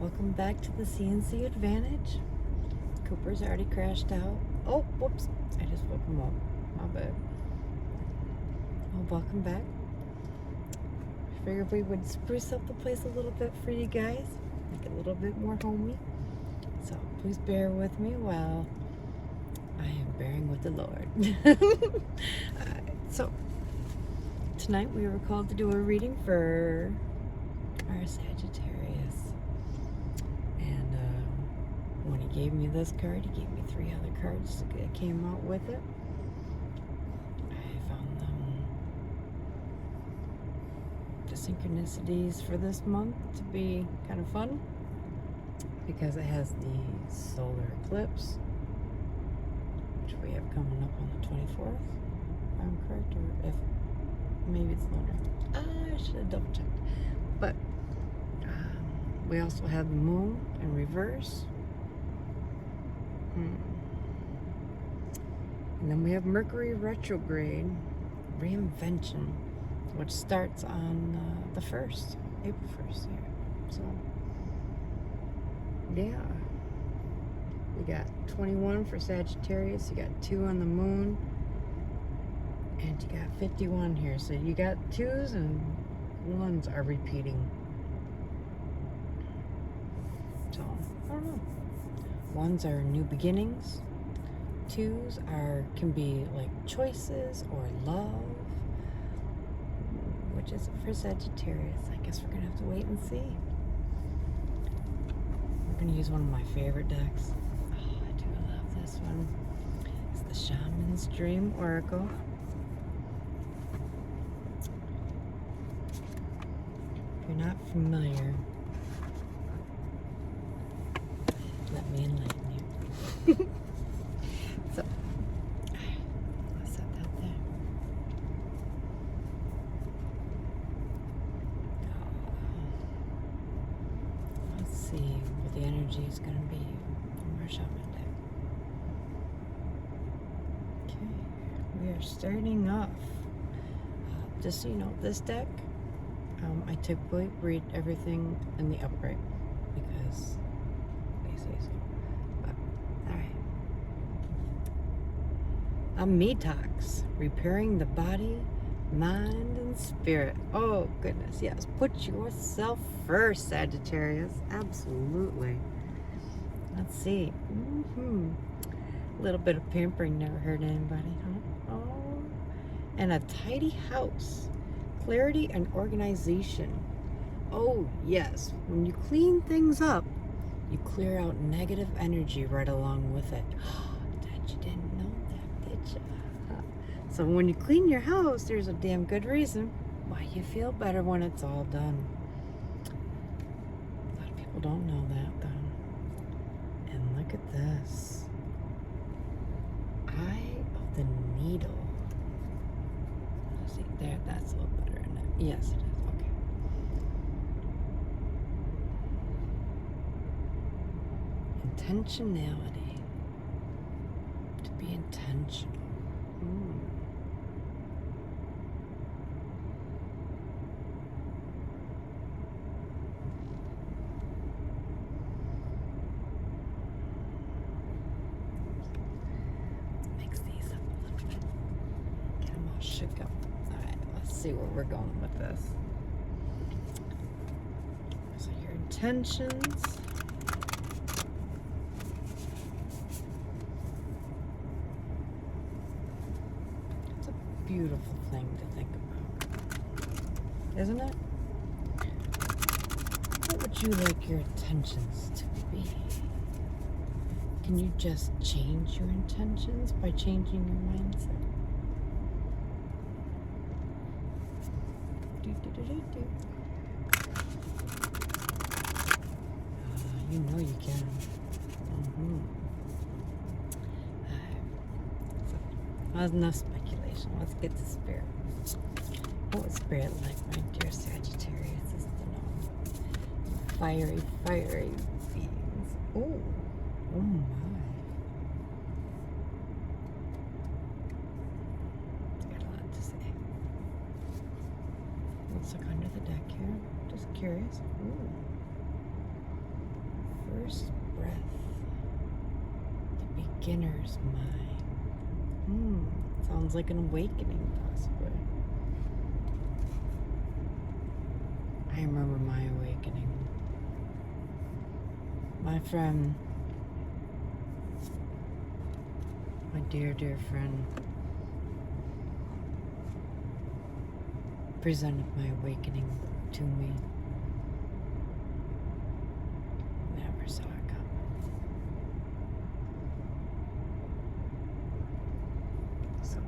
Welcome back to the CNC Advantage. Cooper's already crashed out. Oh, whoops. I just woke him up. My bad. Well, welcome back. I figured we would spruce up the place a little bit for you guys. Make it a little bit more homey. So please bear with me while I am bearing with the Lord. So tonight we were called to do a reading for our Sagittarius. And when he gave me this card, he gave me 3 other cards that came out with it. I found them, the synchronicities for this month, to be kind of fun because it has the solar eclipse, which we have coming up on the 24th, if I'm correct, or if maybe it's lunar. I should have double checked. But we also have the moon in reverse. And then we have Mercury retrograde, reinvention, which starts on the 1st, April 1st here. So, yeah. We got 21 for Sagittarius, you got 2 on the moon, and you got 51 here. So you got 2s and 1s are repeating. So, I don't know. 1s are new beginnings. 2s can be like choices or love. Which is it for Sagittarius? I guess we're gonna have to wait and see. We're gonna use one of my favorite decks. Oh, I do love this one. It's the Shaman's Dream Oracle. If you're not familiar, let me enlighten you. So, I'll set that there. Let's see what the energy is going to be from our shaman deck. Okay, we are starting off. Just so you know, this deck, I typically read everything in the upright because they say so. But, alright. Ametox, repairing the body, mind, and spirit. Oh, goodness, yes. Put yourself first, Sagittarius. Absolutely. Let's see. A little bit of pampering never hurt anybody, huh? Oh. And a tidy house. Clarity and organization. Oh, yes. When you clean things up, you clear out negative energy right along with it. That you didn't know that, did you? So when you clean your house, there's a damn good reason why you feel better when it's all done. A lot of people don't know that, though. And look at this. Eye of the Needle. Let's see, there, that's a little better, isn't it? Yes, it is. Okay. Intentionality. To be intentional. Mix these up a little bit. Get them all shook up. Alright, let's see where we're going with this. So your intentions. Beautiful thing to think about, isn't it? What would you like your intentions to be? Can you just change your intentions by changing your mindset? You know you can. So, that's enough speculation. Let's get to spirit. What would spirit like, my dear Sagittarius? Is to know fiery beings. Oh my. Got a lot to say. Let's look under the deck here. Just curious. Ooh. first breath, the beginner's mind. Sounds like an awakening, possibly. I remember my awakening. My friend, my dear, dear friend, presented my awakening to me. Never saw it coming. So,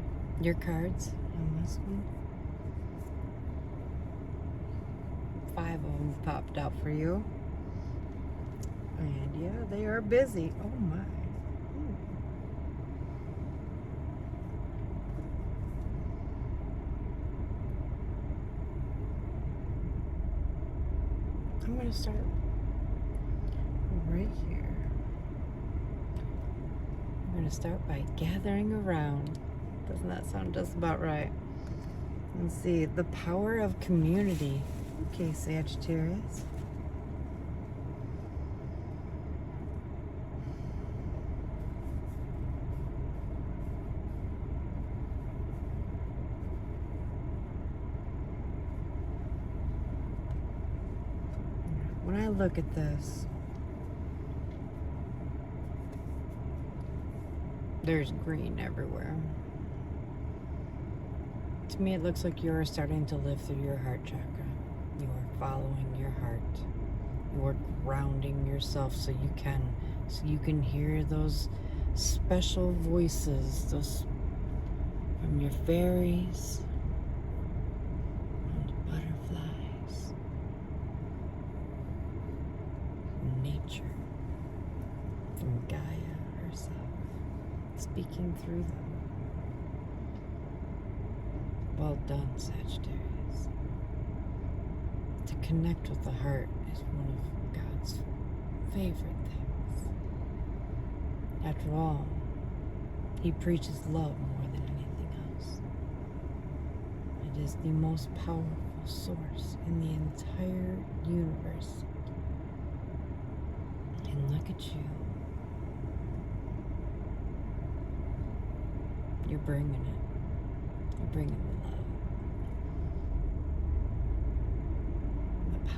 your cards on this one. 5 of them popped out for you. And yeah, they are busy. Oh my. I'm going to start right here. I'm going to start by gathering around. Doesn't that sound just about right? Let's see. The power of community. Okay, Sagittarius. When I look at this, there's green everywhere. To me, it looks like you're starting to live through your heart chakra. You are following your heart. You are grounding yourself so you can hear those special voices, those from your fairies and butterflies, from nature, from Gaia herself, speaking through them. Well done, Sagittarius. To connect with the heart is one of God's favorite things. After all, He preaches love more than anything else. It is the most powerful source in the entire universe. And look at you. You're bringing it. You're bringing the love.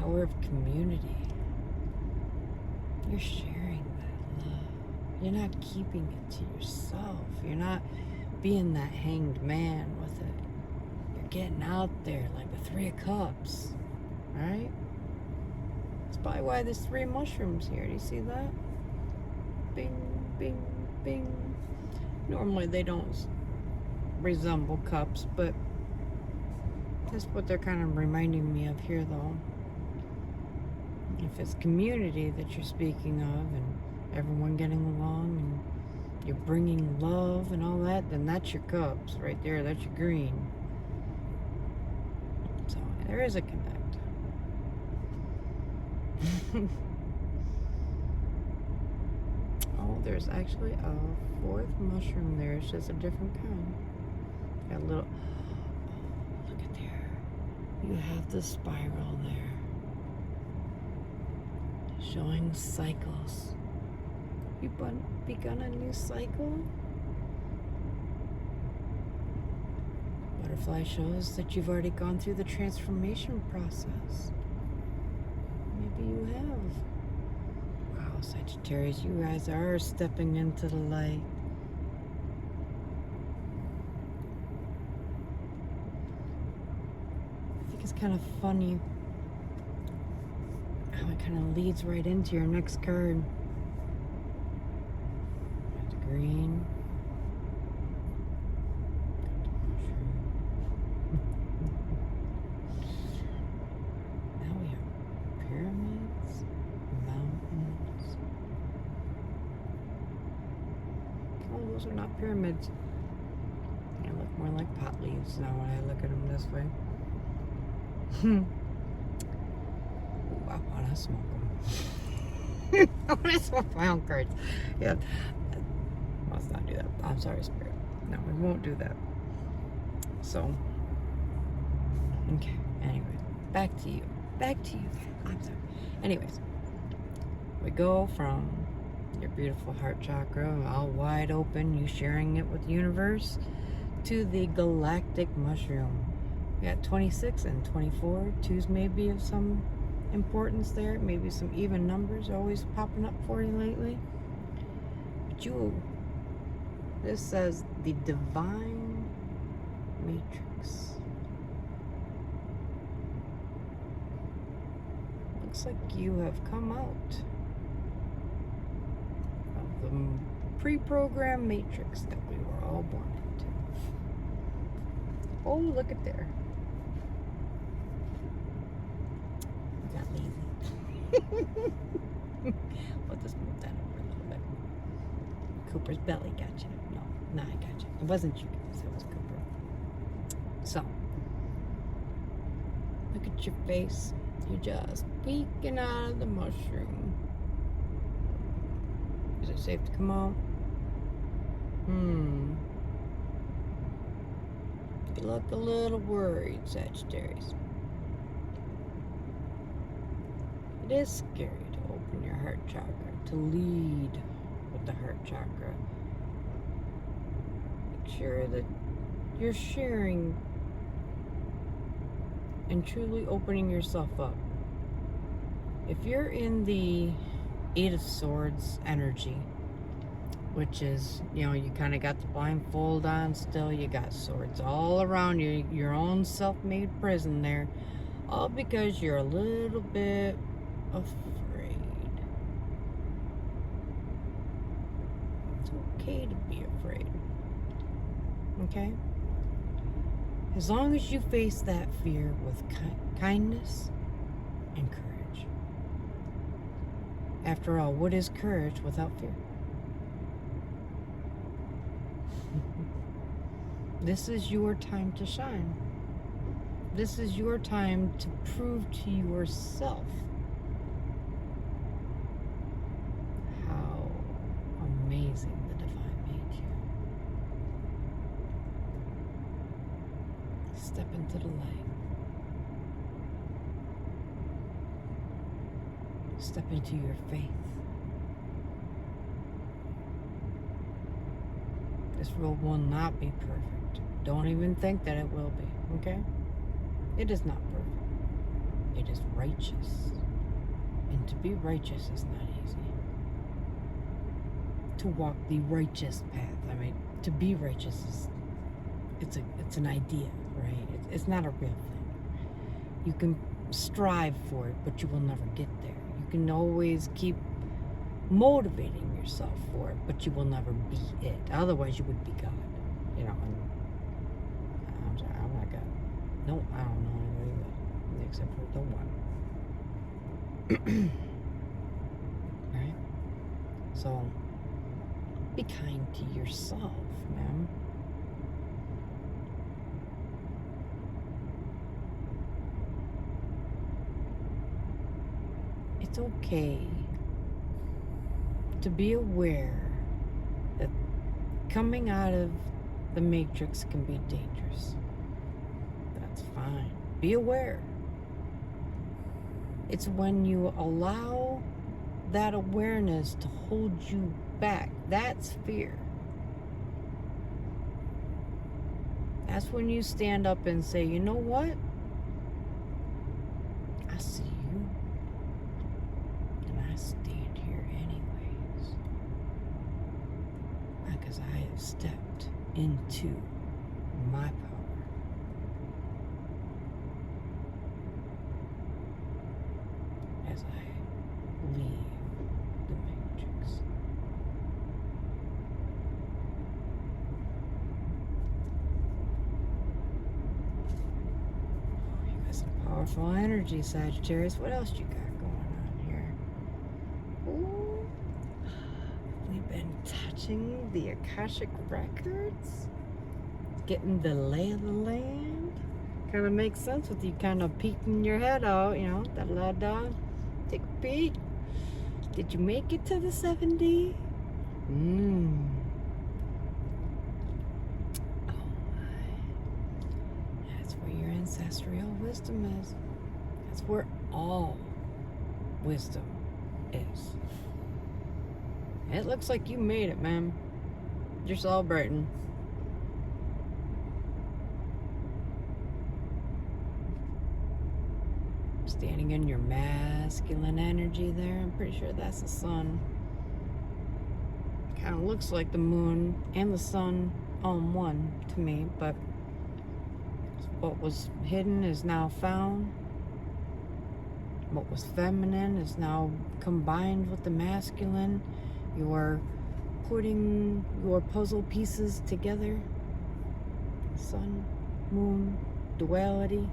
Power of community. You're sharing that love. You're not keeping it to yourself. You're not being that hanged man with it. You're getting out there like the 3 of Cups, right? That's probably why there's 3 mushrooms here. Do you see that? Bing, bing, bing. Normally they don't resemble cups, but that's what they're kind of reminding me of here, though. If it's community that you're speaking of and everyone getting along and you're bringing love and all that, then that's your cups right there. That's your green. So there is a connect. Oh, there's actually a 4th mushroom there. It's just a different kind. Got a little... Oh, look at there. You have the spiral there. Showing cycles. You've begun a new cycle. Butterfly shows that you've already gone through the transformation process. Maybe you have. Wow, Sagittarius, you guys are stepping into the light. I think it's kind of funny. It kind of leads right into your next card. Got the green. Now we have pyramids, mountains. Oh, those are not pyramids. They look more like pot leaves now when I look at them this way. I want to smoke them. I want to smoke my own cards. Yeah. Let's not do that. I'm sorry, Spirit. No, we won't do that. So, okay. Anyway, back to you. Back to you. I'm sorry. Anyways, We go from your beautiful heart chakra, all wide open, you sharing it with the universe, to the galactic mushroom. We got 26 and 24. Twos may be of some importance there. Maybe some even numbers always popping up for you lately. But this says the divine matrix. Looks like you have come out of the pre-programmed matrix that we were all born into. Oh, look at there. We got lazy. We'll just move that over a little bit. Cooper's belly got you. No, I got you. It wasn't you guys, it was Cooper. So, look at your face. You're just peeking out of the mushroom. Is it safe to come out? You look a little worried, Sagittarius. It is scary to open your heart chakra, to lead with the heart chakra. Make sure that you're sharing and truly opening yourself up. If you're in the Eight of Swords energy, which is, you kind of got the blindfold on still, you got swords all around you, your own self-made prison there, all because you're a little bit afraid. It's okay to be afraid. Okay? As long as you face that fear with kindness and courage. After all, what is courage without fear? This is your time to shine. This is your time to prove to yourself how amazing the divine made you. Step into the light. Step into your faith. This world will not be perfect. Don't even think that it will be, okay? It is not perfect. It is righteous. And to be righteous is not easy. To walk the righteous path. I mean, to be righteous is, it's an idea, right? It's not a real thing. You can strive for it, but you will never get there. You can always keep motivating yourself for it, but you will never be it. Otherwise, you would be God. And I'm sorry, I'm not God. No, I don't know anybody but, except for the one. Right? So, be kind to yourself, man. It's okay to be aware that coming out of the matrix can be dangerous. That's fine. Be aware. It's when you allow that awareness to hold you back. That's fear. That's when you stand up and say, you know what? I see you. And I stand here anyways. Because I have stepped into my power. As I leave the matrix. You got some powerful energy, Sagittarius. What else you got going on here? Ooh. We've been touching the Akashic Records. Getting the lay of the land. Kind of makes sense with you kind of peeking your head out, da-da-da. Take a peek. Did you make it to the 7D? Oh my. That's where your ancestral wisdom is. That's where all wisdom is. It looks like you made it, man. You're celebrating. Standing in your masculine energy there. I'm pretty sure that's the sun. Kind of looks like the moon and the sun all in one to me, but what was hidden is now found. What was feminine is now combined with the masculine. You are putting your puzzle pieces together. Sun, moon, duality.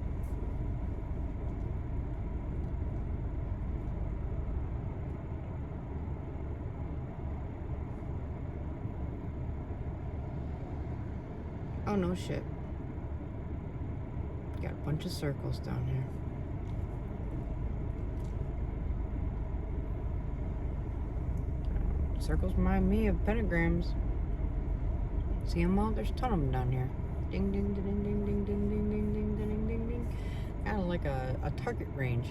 Oh no shit. Got a bunch of circles down here. Circles remind me of pentagrams. See them all? There's a ton of them down here. Ding, ding, ding, ding, ding, ding, ding, ding, ding, ding, ding, ding, ding. Kind of like a target range.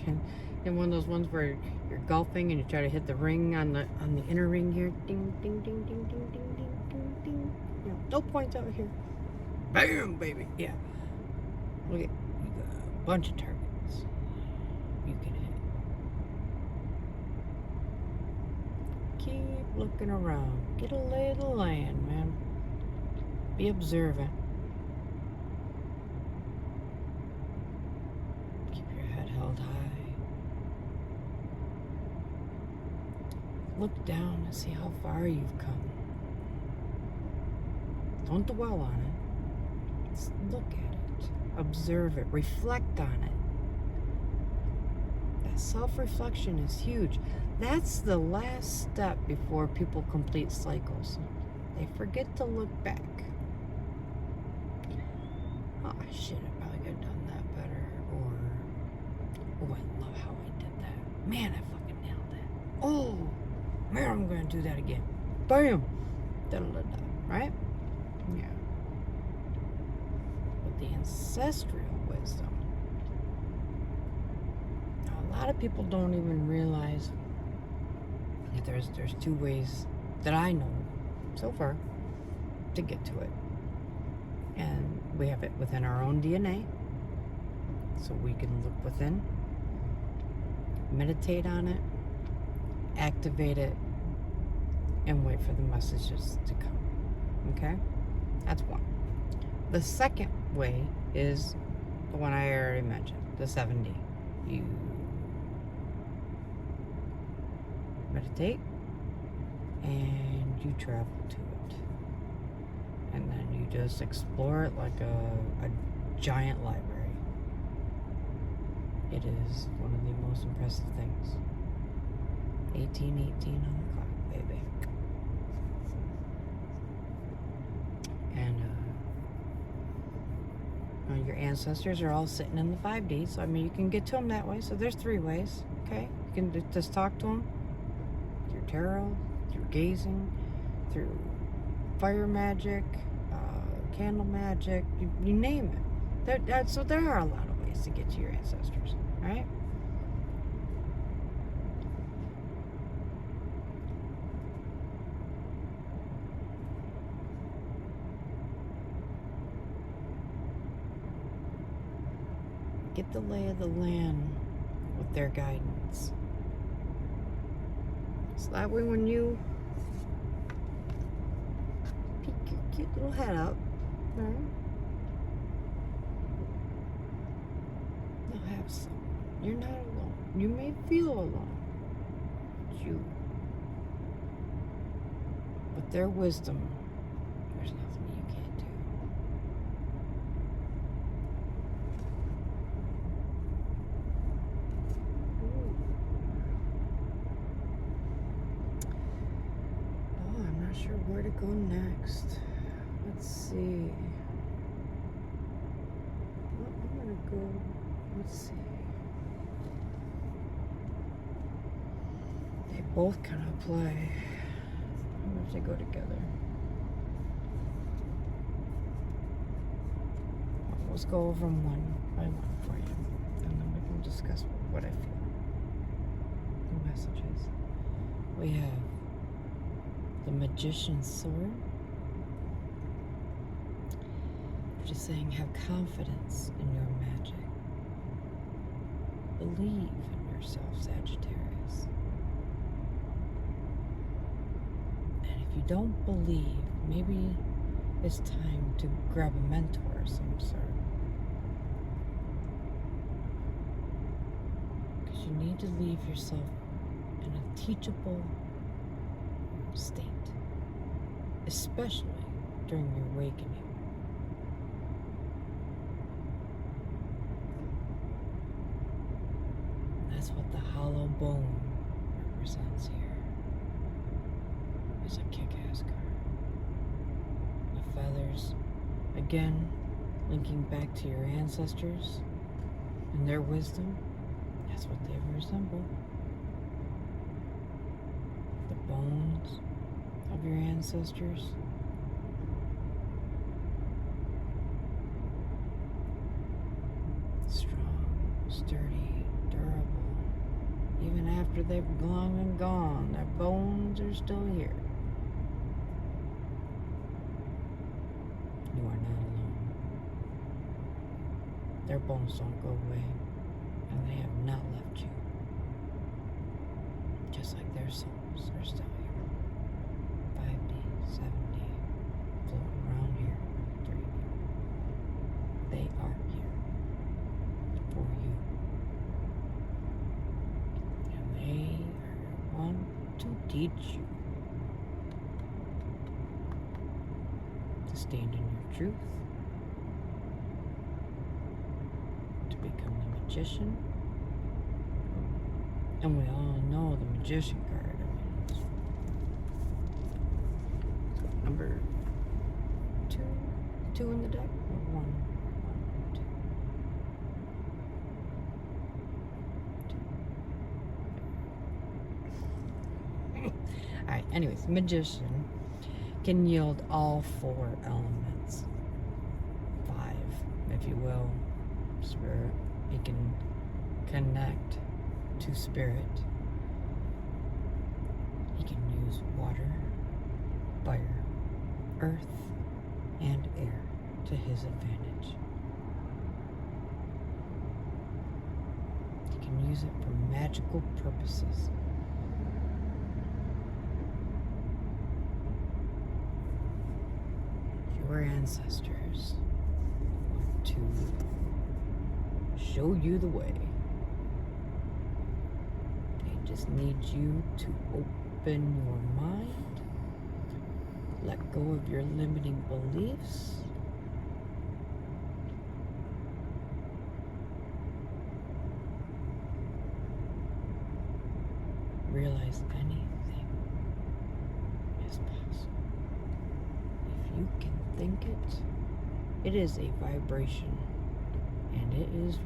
And one of those ones where you're golfing and you try to hit the ring on the inner ring here. Ding, ding, ding, ding, ding, ding, ding, ding, ding. You know, no points over here. Bam, baby. Yeah. Look at, you got a bunch of targets you can hit. Keep looking around. Get a lay of the land, man. Be observant. Keep your head held high. Look down and see how far you've come. Don't dwell on it. Just look at it. Observe it. Reflect on it. That self-reflection is huge. That's the last step before people complete cycles. They forget to look back. Oh shit, I probably could have done that better. Or, oh, I love how I did that. Man, I fucking nailed that. Oh, man, I'm gonna do that again. Bam! Da-da-da-da. Right? Yeah. With the ancestral wisdom. Now, a lot of people don't even realize that there's two ways that I know so far to get to it. And we have it within our own DNA. So we can look within, meditate on it, activate it, and wait for the messages to come. Okay? That's one. The second way is the one I already mentioned, the 7D. You meditate and you travel to it. And then you just explore it like a giant library. It is one of the most impressive things. 1818 on the clock, baby. And your ancestors are all sitting in the 5D, so I mean you can get to them that way. So there's 3 ways, okay? You can just talk to them through tarot, through gazing, through fire magic, candle magic, you name it. So there are a lot of ways to get to your ancestors, right? Get the lay of the land with their guidance. So that way when you peek your cute little head up, right? You'll have someone. You're not alone. You may feel alone. But with their wisdom, there's nothing you can't do. Oh, I'm not sure where to go next. Let's see. Well, I'm gonna go. Let's see. They both kind of apply. How much they go together? Well, let's go over them one by one for you, and then we can discuss what I feel. The messages. we have the Magician's Sword, which is saying have confidence in your magic. Believe in yourself, Sagittarius. And if you don't believe, maybe it's time to grab a mentor of some sort. Because you need to leave yourself in a teachable state, especially during your awakening. That's what the hollow bone represents here. It's a kick-ass card. The feathers, again, linking back to your ancestors and their wisdom. That's what they resemble. The bones of your ancestors. Strong, sturdy, durable. Even after they've long and gone, their bones are still here. You are not alone. Their bones don't go away, and they have not left you. Just like their souls are still here. 5D, 7D, floating around here, 3D. They are here for you. And they want to teach you to stand in your truth, to become the magician. And we all know the Magician card. I mean, it's number two in the deck, or one, two. Alright, anyways, Magician can yield all 4 elements. 5, if you will. Spirit. It can connect to spirit. He can use water, fire, earth, and air to his advantage. He can use it for magical purposes. Your ancestors want to show you the way. Just need you to open your mind, let go of your limiting beliefs, realize anything is possible. If you can think it, it is a vibration, and it is real.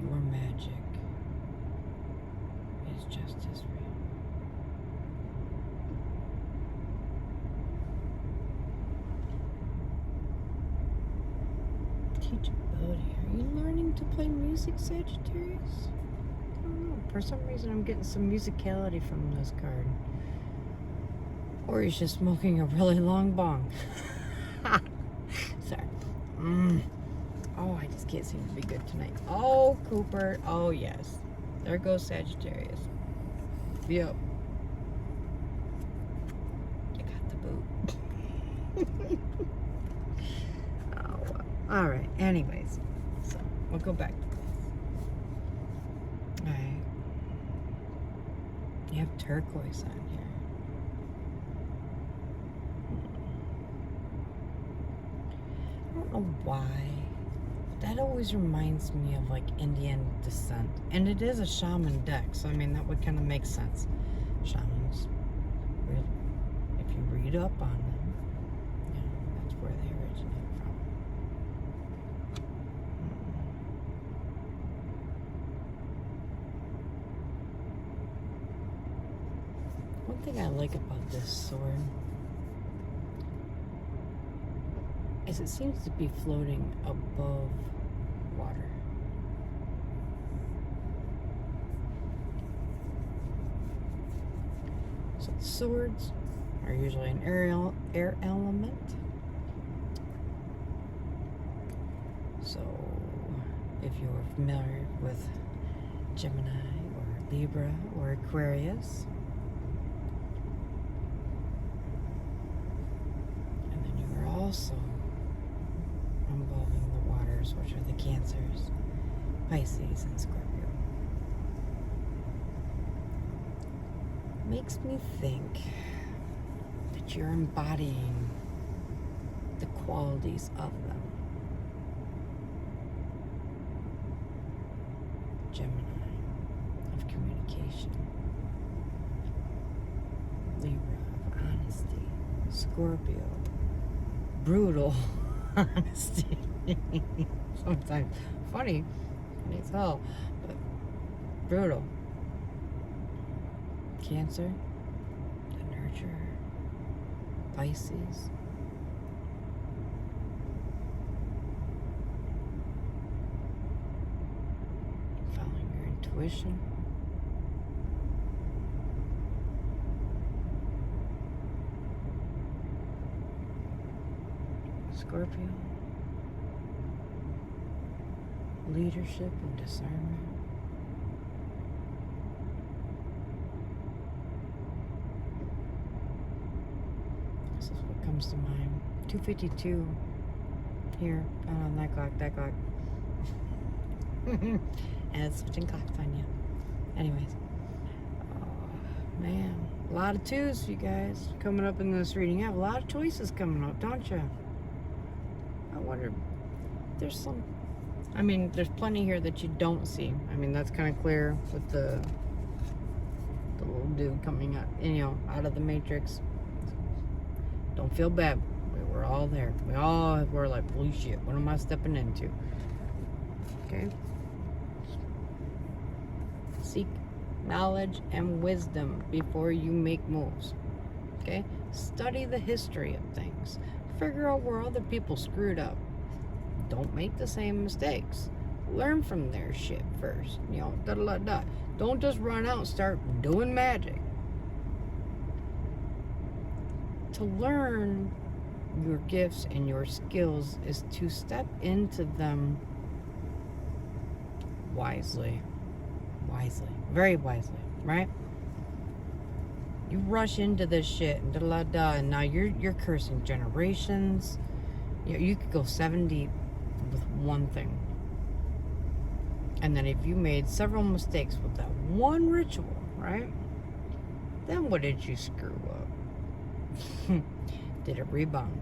Your magic is just as real. Teachability. Are you learning to play music, Sagittarius? I don't know. For some reason, I'm getting some musicality from this card. Or he's just smoking a really long bong. Sorry. Oh, I just can't seem to be good tonight. Oh, Cooper. Oh, yes. There goes Sagittarius. Yep. You got the boot. Oh, well. All right. Anyways. So, we'll go back to this. All right. You have turquoise on here. I don't know why. That always reminds me of like Indian descent. And it is a shaman deck, so I mean that would kind of make sense. Shamans, if you read up on them, you know, that's where they originate from. One thing I like about this sword is it seems to be floating above water. So the swords are usually an air element. So if you're familiar with Gemini or Libra or Aquarius, and then you are also involving the waters, which are the Cancers, Pisces, and Scorpio. Makes me think that you're embodying the qualities of them. Gemini, of communication. Libra, of honesty. Scorpio, brutal honesty. Sometimes funny as hell, but brutal. Cancer, the nurturer. Pisces, following your intuition. Scorpio, leadership and discernment. This is what comes to mind. 252 here, on that clock. And it's switching clocks on you. Anyways, oh, man, a lot of twos, you guys, coming up in this reading. You have a lot of choices coming up, don't you? I wonder if there's some, I mean, there's plenty here that you don't see. I mean, that's kind of clear with the little dude coming out, out of the matrix. Don't feel bad. We were all there. We all were like, holy shit, what am I stepping into? Okay? Seek knowledge and wisdom before you make moves. Okay? Study the history of things. Figure out where other people screwed up. Don't make the same mistakes. Learn from their shit first. Don't just run out and start doing magic. To learn your gifts and your skills is to step into them wisely, very wisely, right? You rush into this shit and and now you're cursing generations. You could go 7 deep with one thing, and then if you made several mistakes with that one ritual, right? Then what did you screw up? Did it rebound?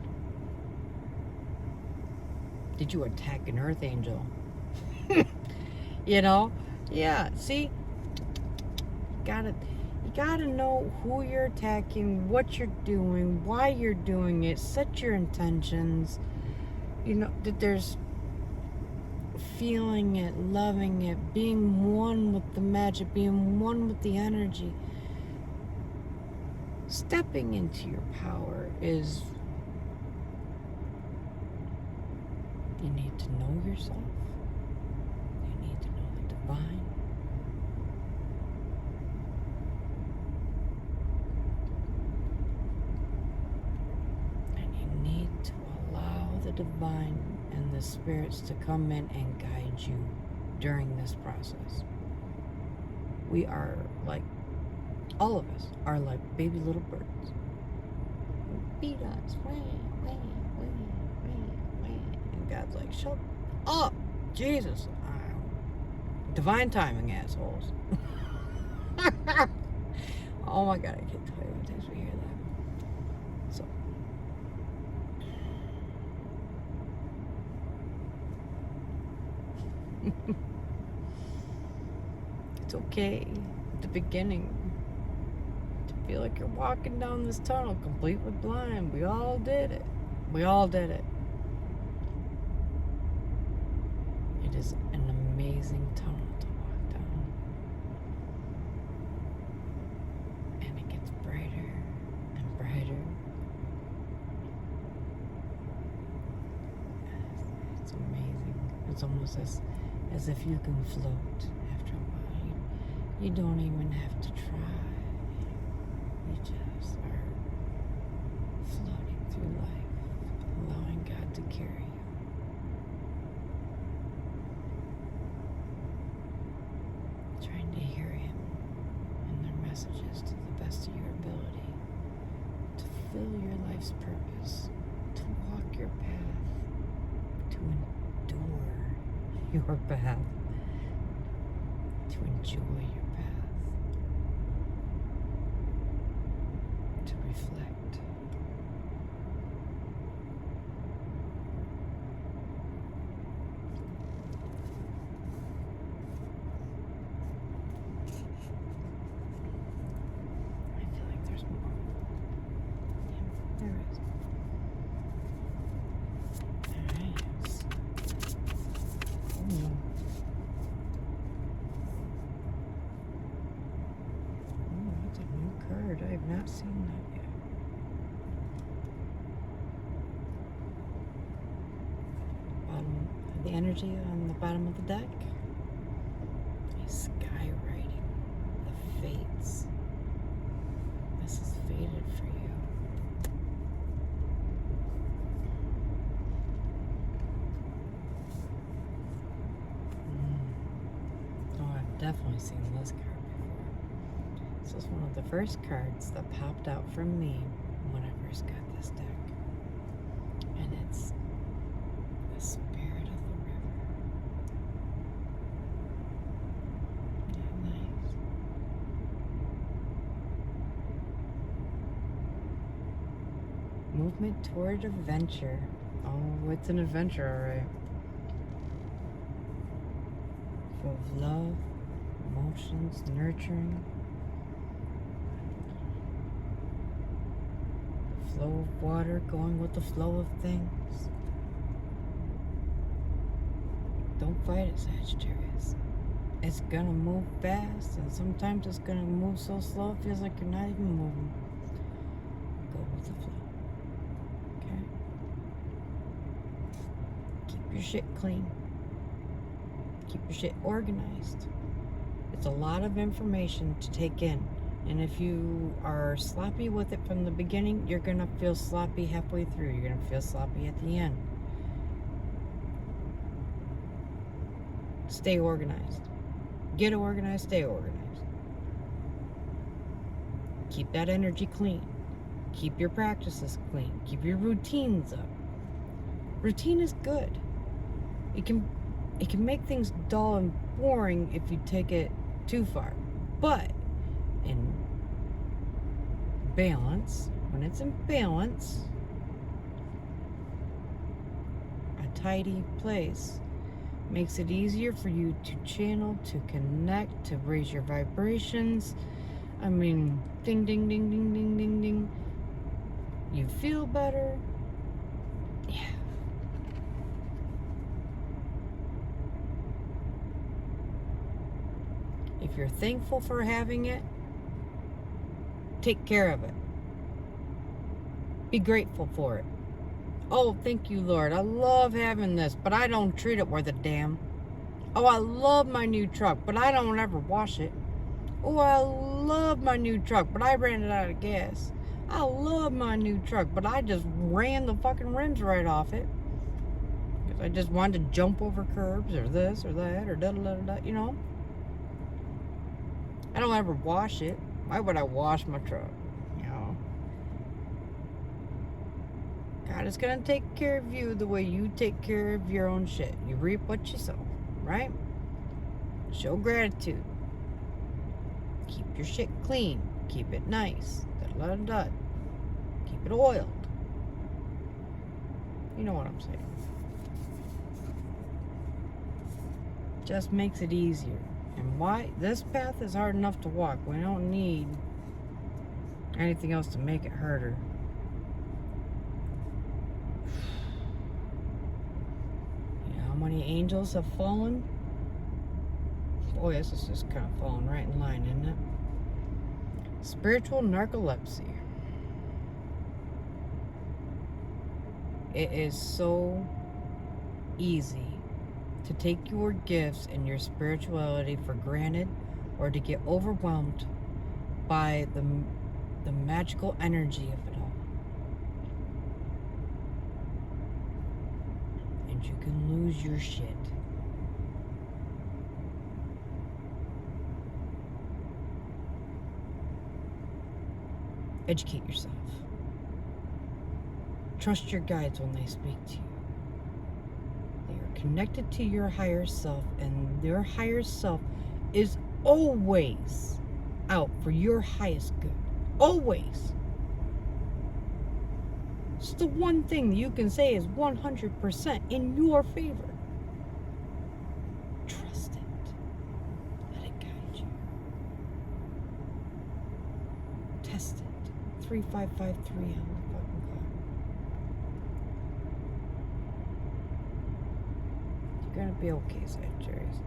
Did you attack an earth angel? Yeah, see, you gotta know who you're attacking, what you're doing, why you're doing it, set your intentions. That there's feeling it, loving it, being one with the magic, being one with the energy. Stepping into your power is, you need to know yourself. You need to know the divine. And you need to allow the divine and the spirits to come in and guide you during this process. We are like, all of us are like baby little birds. Beat us, and God's like, shut up, Jesus. Divine timing, assholes. Oh my God, I can't tell you what times we hear that. So, it's okay at the beginning to feel like you're walking down this tunnel completely blind. We all did it. It is an amazing tunnel to walk down. And it gets brighter and brighter. It's amazing. It's almost as if you can float after a while. You don't even have to try. You to carry you. Trying to hear him and their messages to the best of your ability, to fulfill your life's purpose, to walk your path, to endure your path, to enjoy your path, to reflect. I have not seen that yet. The energy on the bottom of the deck is skywriting the fates. This is fated for you. Oh, I've definitely seen this card. This was one of the first cards that popped out from me when I first got this deck. And it's the Spirit of the River. Nice. Movement toward adventure. Oh, it's an adventure, alright. Full of love, emotions, nurturing. Flow of water, going with the flow of things. Don't fight it, Sagittarius. It's gonna move fast, and sometimes it's gonna move so slow it feels like you're not even moving. Go with the flow. Okay? Keep your shit clean. Keep your shit organized. It's a lot of information to take in. And if you are sloppy with it from the beginning, you're going to feel sloppy halfway through. You're going to feel sloppy at the end. Stay organized. Get organized, stay organized. Keep that energy clean. Keep your practices clean. Keep your routines up. Routine is good. It can make things dull and boring if you take it too far. But in balance, when it's in balance, a tidy place makes it easier for you to channel, to connect, to raise your vibrations. I mean, ding, ding, ding, ding, ding, ding, ding. You feel better. Yeah. If you're thankful for having it, take care of it. Be grateful for it. Oh, thank you, Lord. I love having this, but I don't treat it worth a damn. Oh, I love my new truck, but I don't ever wash it. Oh, I love my new truck, but I ran it out of gas. I love my new truck, but I just ran the fucking rims right off it. Because I just wanted to jump over curbs or this or that or da-da-da-da, you know. I don't ever wash it. Why would I wash my truck? You know. God is going to take care of you the way you take care of your own shit. You reap what you sow, right? Show gratitude. Keep your shit clean. Keep it nice. Da-da-da-da. Keep it oiled. You know what I'm saying. Just makes it easier. And why? This path is hard enough to walk. We don't need anything else to make it harder. You know how many angels have fallen? Oh yes, it's just kind of falling right in line, isn't it? Spiritual narcolepsy. It is so easy to take your gifts and your spirituality for granted, or to get overwhelmed by the magical energy of it all. you can lose your shit. Educate yourself. Trust your guides when they speak to you. They are connected to your higher self, and your higher self is always out for your highest good. Always. It's the one thing you can say is 100% in your favor. Trust it. Let it guide you. Test it. 3553 on the fucking clock. You're gonna be okay, Sagittarius.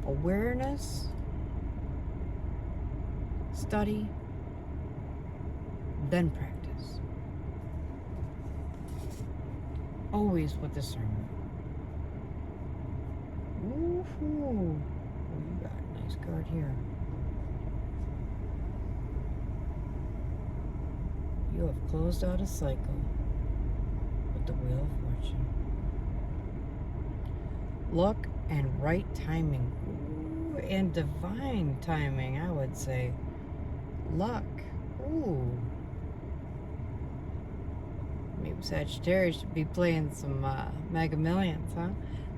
Awareness, study, then practice. Always with discernment. Woohoo! Oh, you got a nice card here. You have closed out a cycle with the Wheel of Fortune. Luck and right timing. Ooh, and divine timing, I would say. Luck. Ooh. Maybe Sagittarius should be playing some Mega Millions, huh?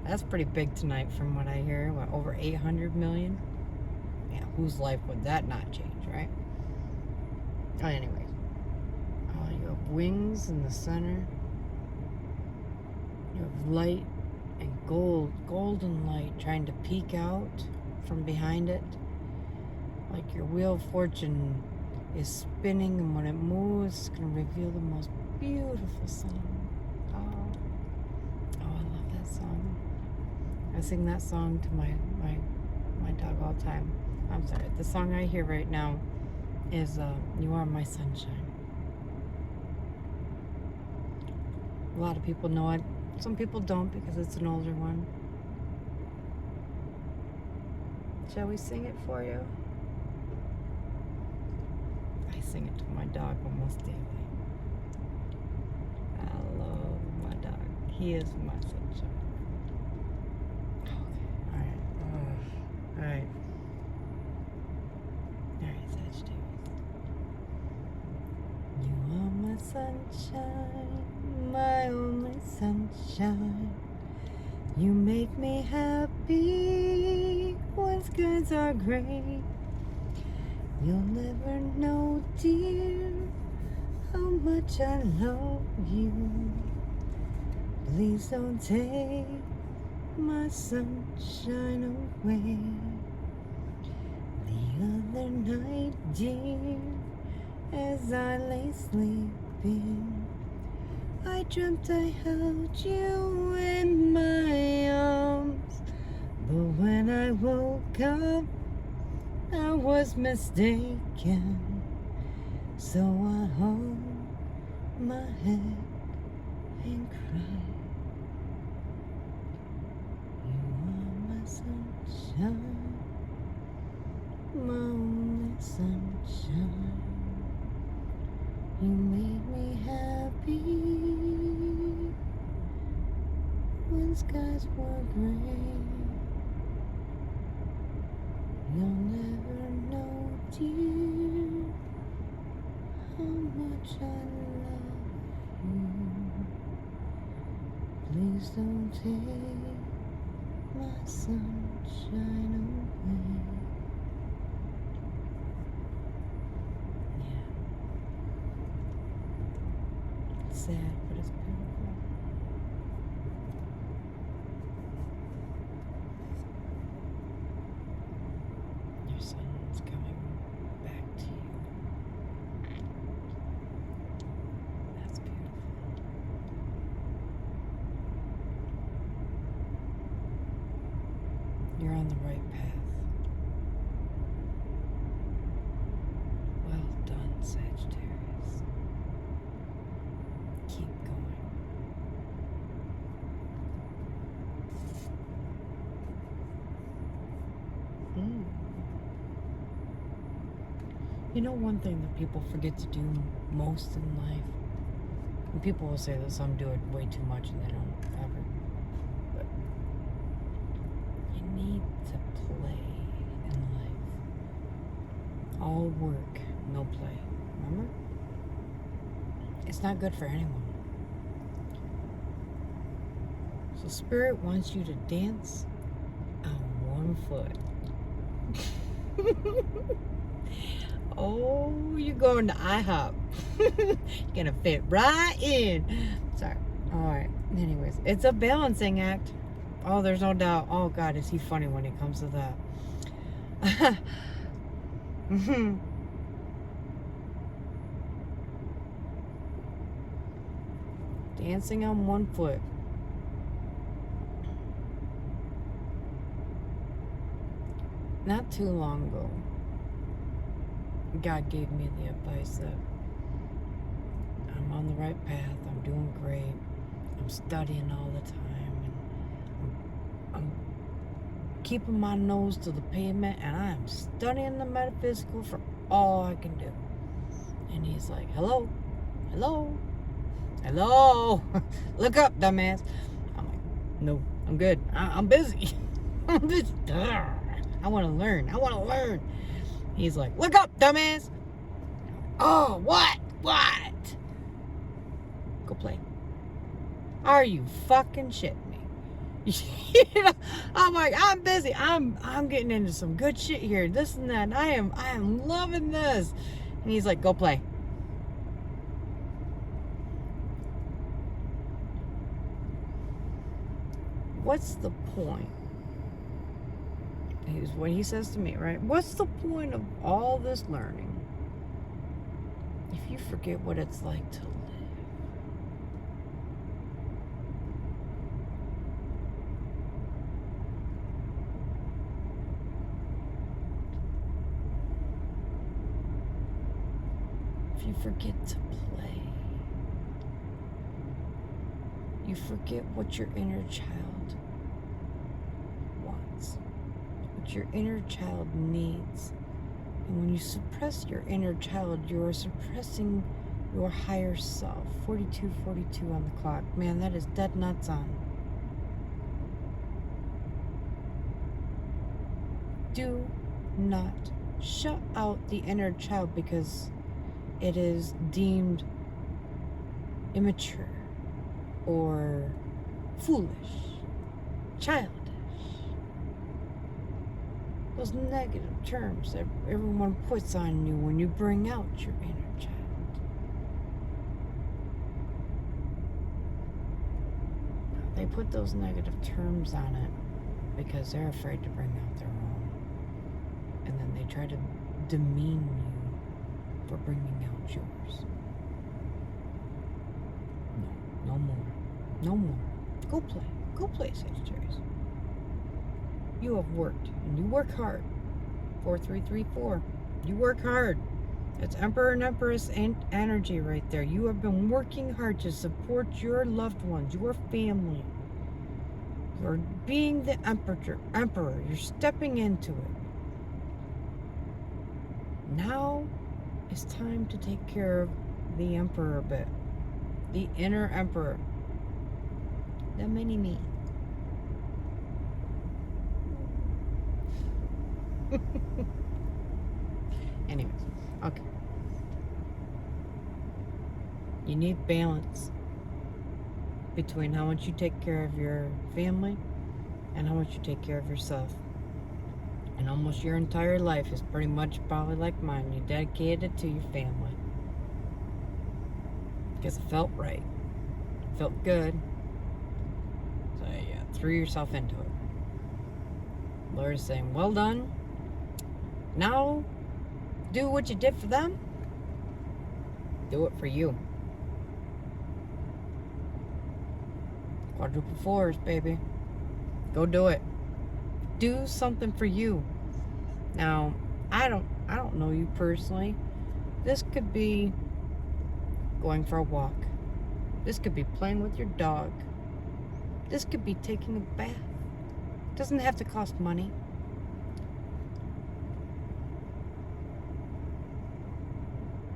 That's pretty big tonight from what I hear. What, over 800 million? Yeah, whose life would that not change, right? Oh, anyways. You have wings in the center. You have light and golden light trying to peek out from behind it. Like your Wheel of Fortune is spinning, and when it moves, it's going to reveal the most beautiful song. Oh, I love that song. I sing that song to my dog all the time. I'm sorry. The song I hear right now is You Are My Sunshine. A lot of people know it. Some people don't because it's an older one. Shall we sing it for you? I sing it to my dog almost daily. I love my dog. He is my sunshine. Okay. Alright. Alright, Sagittarius. You are my sunshine, my only sunshine. You make me happy when skies are gray. You'll never know, dear, how much I love you. Please don't take my sunshine away. The other night, dear, as I lay sleeping, I dreamt I held you in my arms. But when I woke up, I was mistaken. So I hung my head and cried. You are my sunshine, my only sunshine. You make me happy when skies were gray. You'll never know, dear, how much I love you. Please don't take my sunshine away. Yeah. It's sad, but it's beautiful. Your sun's coming back to you. That's beautiful. You're on the right path. Well done, Sagittarius. Keep going. You know, one thing that people forget to do most in life And people will say that some do it way too much and they don't ever. But you need to play in life. All work, no play. Remember? It's not good for anyone. So Spirit wants you to dance on one foot. Oh, you're going to IHOP. You're gonna fit right in. Sorry. Alright. Anyways, it's a balancing act. Oh, there's no doubt. Oh God, is he funny when it comes to that. Dancing on one foot. Not too long ago, God gave me the advice that I'm on the right path, I'm doing great, I'm studying all the time, and I'm keeping my nose to the pavement, and I'm studying the metaphysical for all I can do. And he's like, hello, hello, hello, look up, dumbass. I'm like, no, I'm good, I'm busy. I'm busy. I want to learn. He's like, look up, dumbass. Oh, what? Go play. Are you fucking shitting me? You know, I'm like, I'm busy. I'm getting into some good shit here. This and that. And I am loving this. And he's like, go play. What's the point? Here's what he says to me, right? What's the point of all this learning if you forget what it's like to live? If you forget to play, you forget what your inner child wants. Your inner child needs. And when you suppress your inner child, you're suppressing your higher self. 42:42 on the clock. Man, that is dead nuts on. Do not shut out the inner child because it is deemed immature or foolish, childish. Those negative terms that everyone puts on you when you bring out your inner child. They put those negative terms on it because they're afraid to bring out their own. And then they try to demean you for bringing out yours. No more. No more. Go play. Go play, Sagittarius. You have worked, and you work hard. 4334. You work hard. It's Emperor and Empress energy right there. You have been working hard to support your loved ones, your family. You're being the emperor. You're stepping into it. Now it's time to take care of the emperor a bit. The inner emperor. The mini-me. Anyways, okay. You need balance between how much you take care of your family and how much you take care of yourself. And almost your entire life is pretty much probably like mine. You dedicated it to your family because it felt right, it felt good. So you threw yourself into it. Lord is saying, well done. Now, do what you did for them. Do it for you. Quadruple fours, baby. Go do it. Do something for you. Now, I don't know you personally. This could be going for a walk. This could be playing with your dog. This could be taking a bath. It doesn't have to cost money.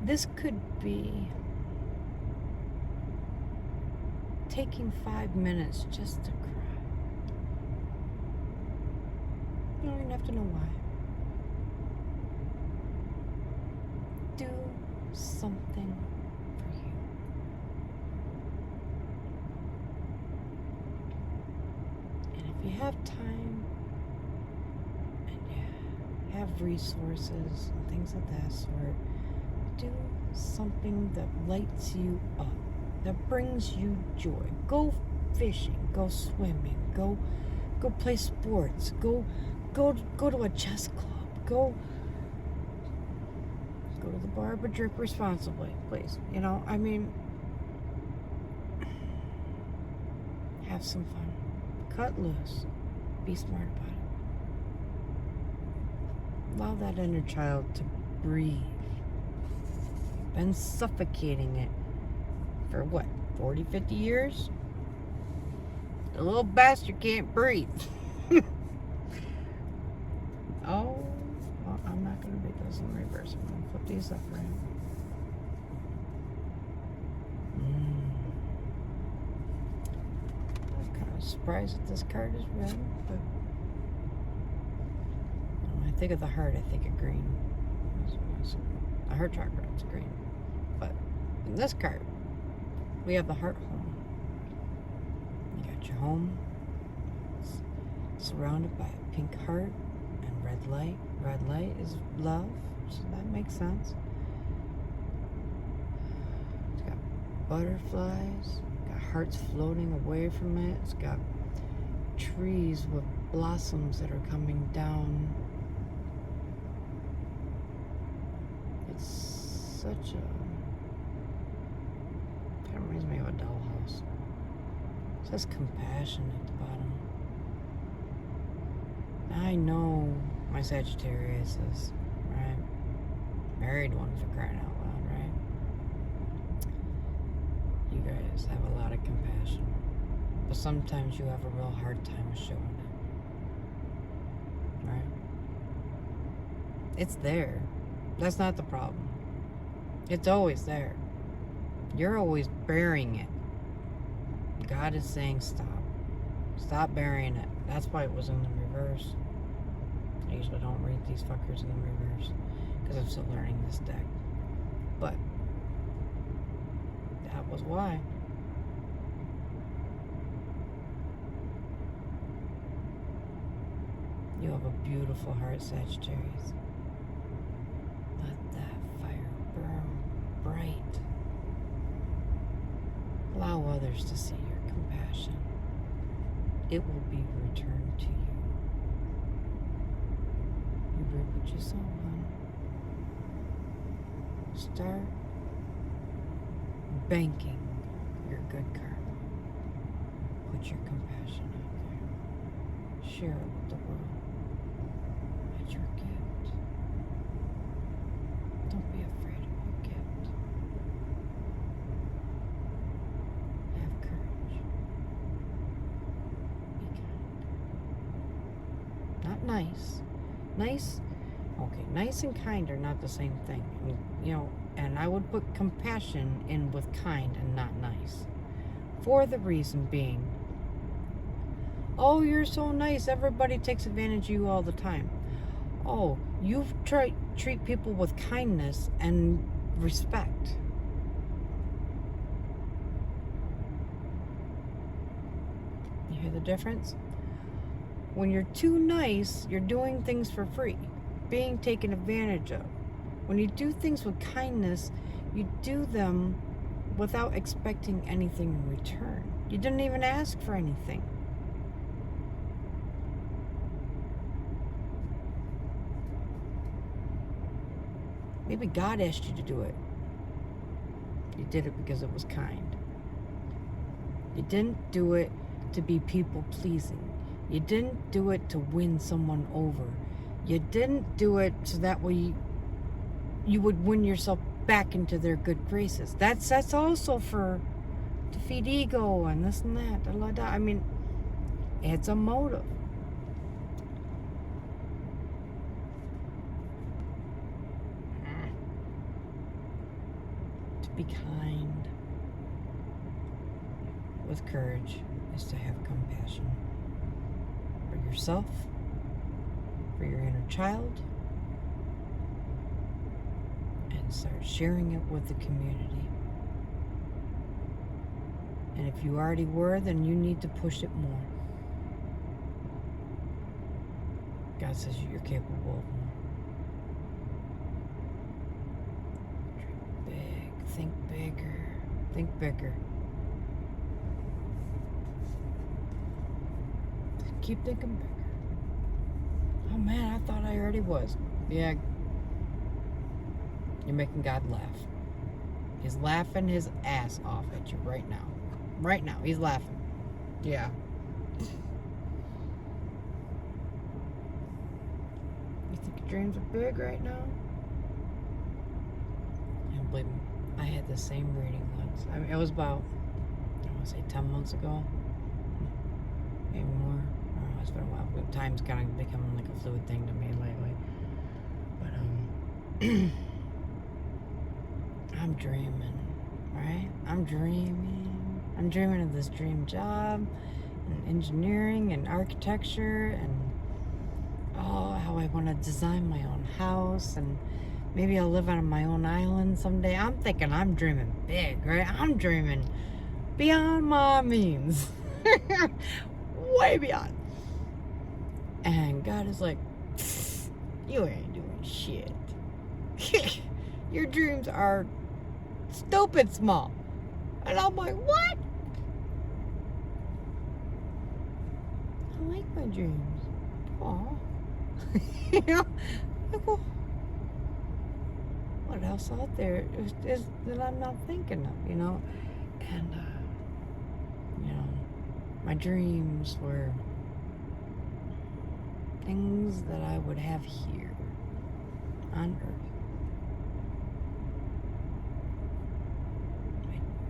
This could be taking 5 minutes just to cry. You don't even have to know why. Do something for you. And if you have time and you have resources and things of that sort, do something that lights you up, that brings you joy. Go fishing, go swimming, go play sports, go to a chess club, go to the bar, but drink responsibly, please. You know, I mean, have some fun. Cut loose. Be smart about it. Allow that inner child to breathe. Been suffocating it for what, 40, 50 years? The little bastard can't breathe. Oh, well, I'm not going to read those in reverse. I'm going to flip these up around. I'm kind of surprised that this card is red, but when I think of the heart, I think of green. The heart chakra, it's green. But in this card, we have the heart home. You got your home. It's surrounded by a pink heart and red light. Red light is love, so that makes sense. It's got butterflies, got hearts floating away from it. It's got trees with blossoms that are coming down. It's such a... Kind of reminds me of a dollhouse. It says compassion at the bottom. I know my Sagittarius is, right? Married one, for crying out loud, right? You guys have a lot of compassion. But sometimes you have a real hard time showing it. Right? It's there. That's not the problem. It's always there. You're always burying it. God is saying stop. Stop burying it. That's why it was in the reverse. I usually don't read these fuckers in the reverse because I'm still learning this deck. But that was why. You have a beautiful heart, Sagittarius. Let that fire burn bright. Allow others to see your compassion. It will be returned to you. You reap what you sow, hon. Start banking your good karma. Put your compassion out there. Share it with the world. It's your gift. Don't be afraid of your gift. Have courage. Be kind. Not nice. Nice, okay, nice and kind are not the same thing. I mean, you know, and I would put compassion in with kind and not nice. For the reason being, oh, you're so nice, everybody takes advantage of you all the time. Oh, you treat people with kindness and respect. You hear the difference? When you're too nice, you're doing things for free, being taken advantage of. When you do things with kindness, you do them without expecting anything in return. You didn't even ask for anything. Maybe God asked you to do it. You did it because it was kind. You didn't do it to be people-pleasing. You didn't do it to win someone over. You didn't do it so that way you would win yourself back into their good graces. That's also for to feed ego and this and that. Da, da, da. I mean, it's a motive. To be kind. with courage is to have compassion for yourself, for your inner child, and start sharing it with the community. And if you already were, then you need to push it more. God says you're capable of more. Dream big, think bigger, think bigger. Keep thinking bigger. Oh man, I thought I already was. Yeah. You're making God laugh. He's laughing his ass off at you right now. Right now, he's laughing. Yeah. You think your dreams are big right now? And believe me, I had the same reading once. I mean, it was about, I want to say 10 months ago. Maybe more. I don't know, it's been a while. But time's kind of becoming like a fluid thing to me lately. But, I'm dreaming, right? I'm dreaming of this dream job, and engineering, and architecture, and how I want to design my own house, and maybe I'll live on my own island someday. I'm thinking I'm dreaming big, right? I'm dreaming beyond my means. Way beyond. And God is like, you ain't doing shit. Your dreams are stupid small. And I'm like, what? I like my dreams. Aw. You know? Like, well, what else out there is that I'm not thinking of, you know? And, you know, my dreams were things that I would have here on Earth.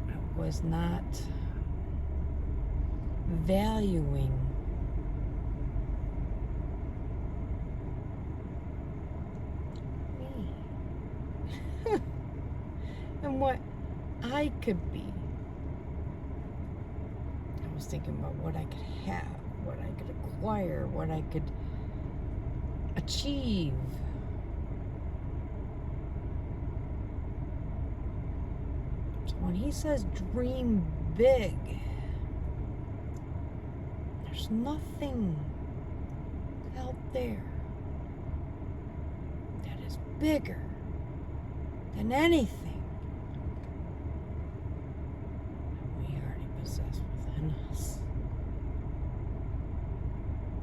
I was not valuing me and what I could be. I was thinking about what I could have, what I could acquire, what I could achieve. So when he says dream big, there's nothing out there that is bigger than anything that we already possess within us.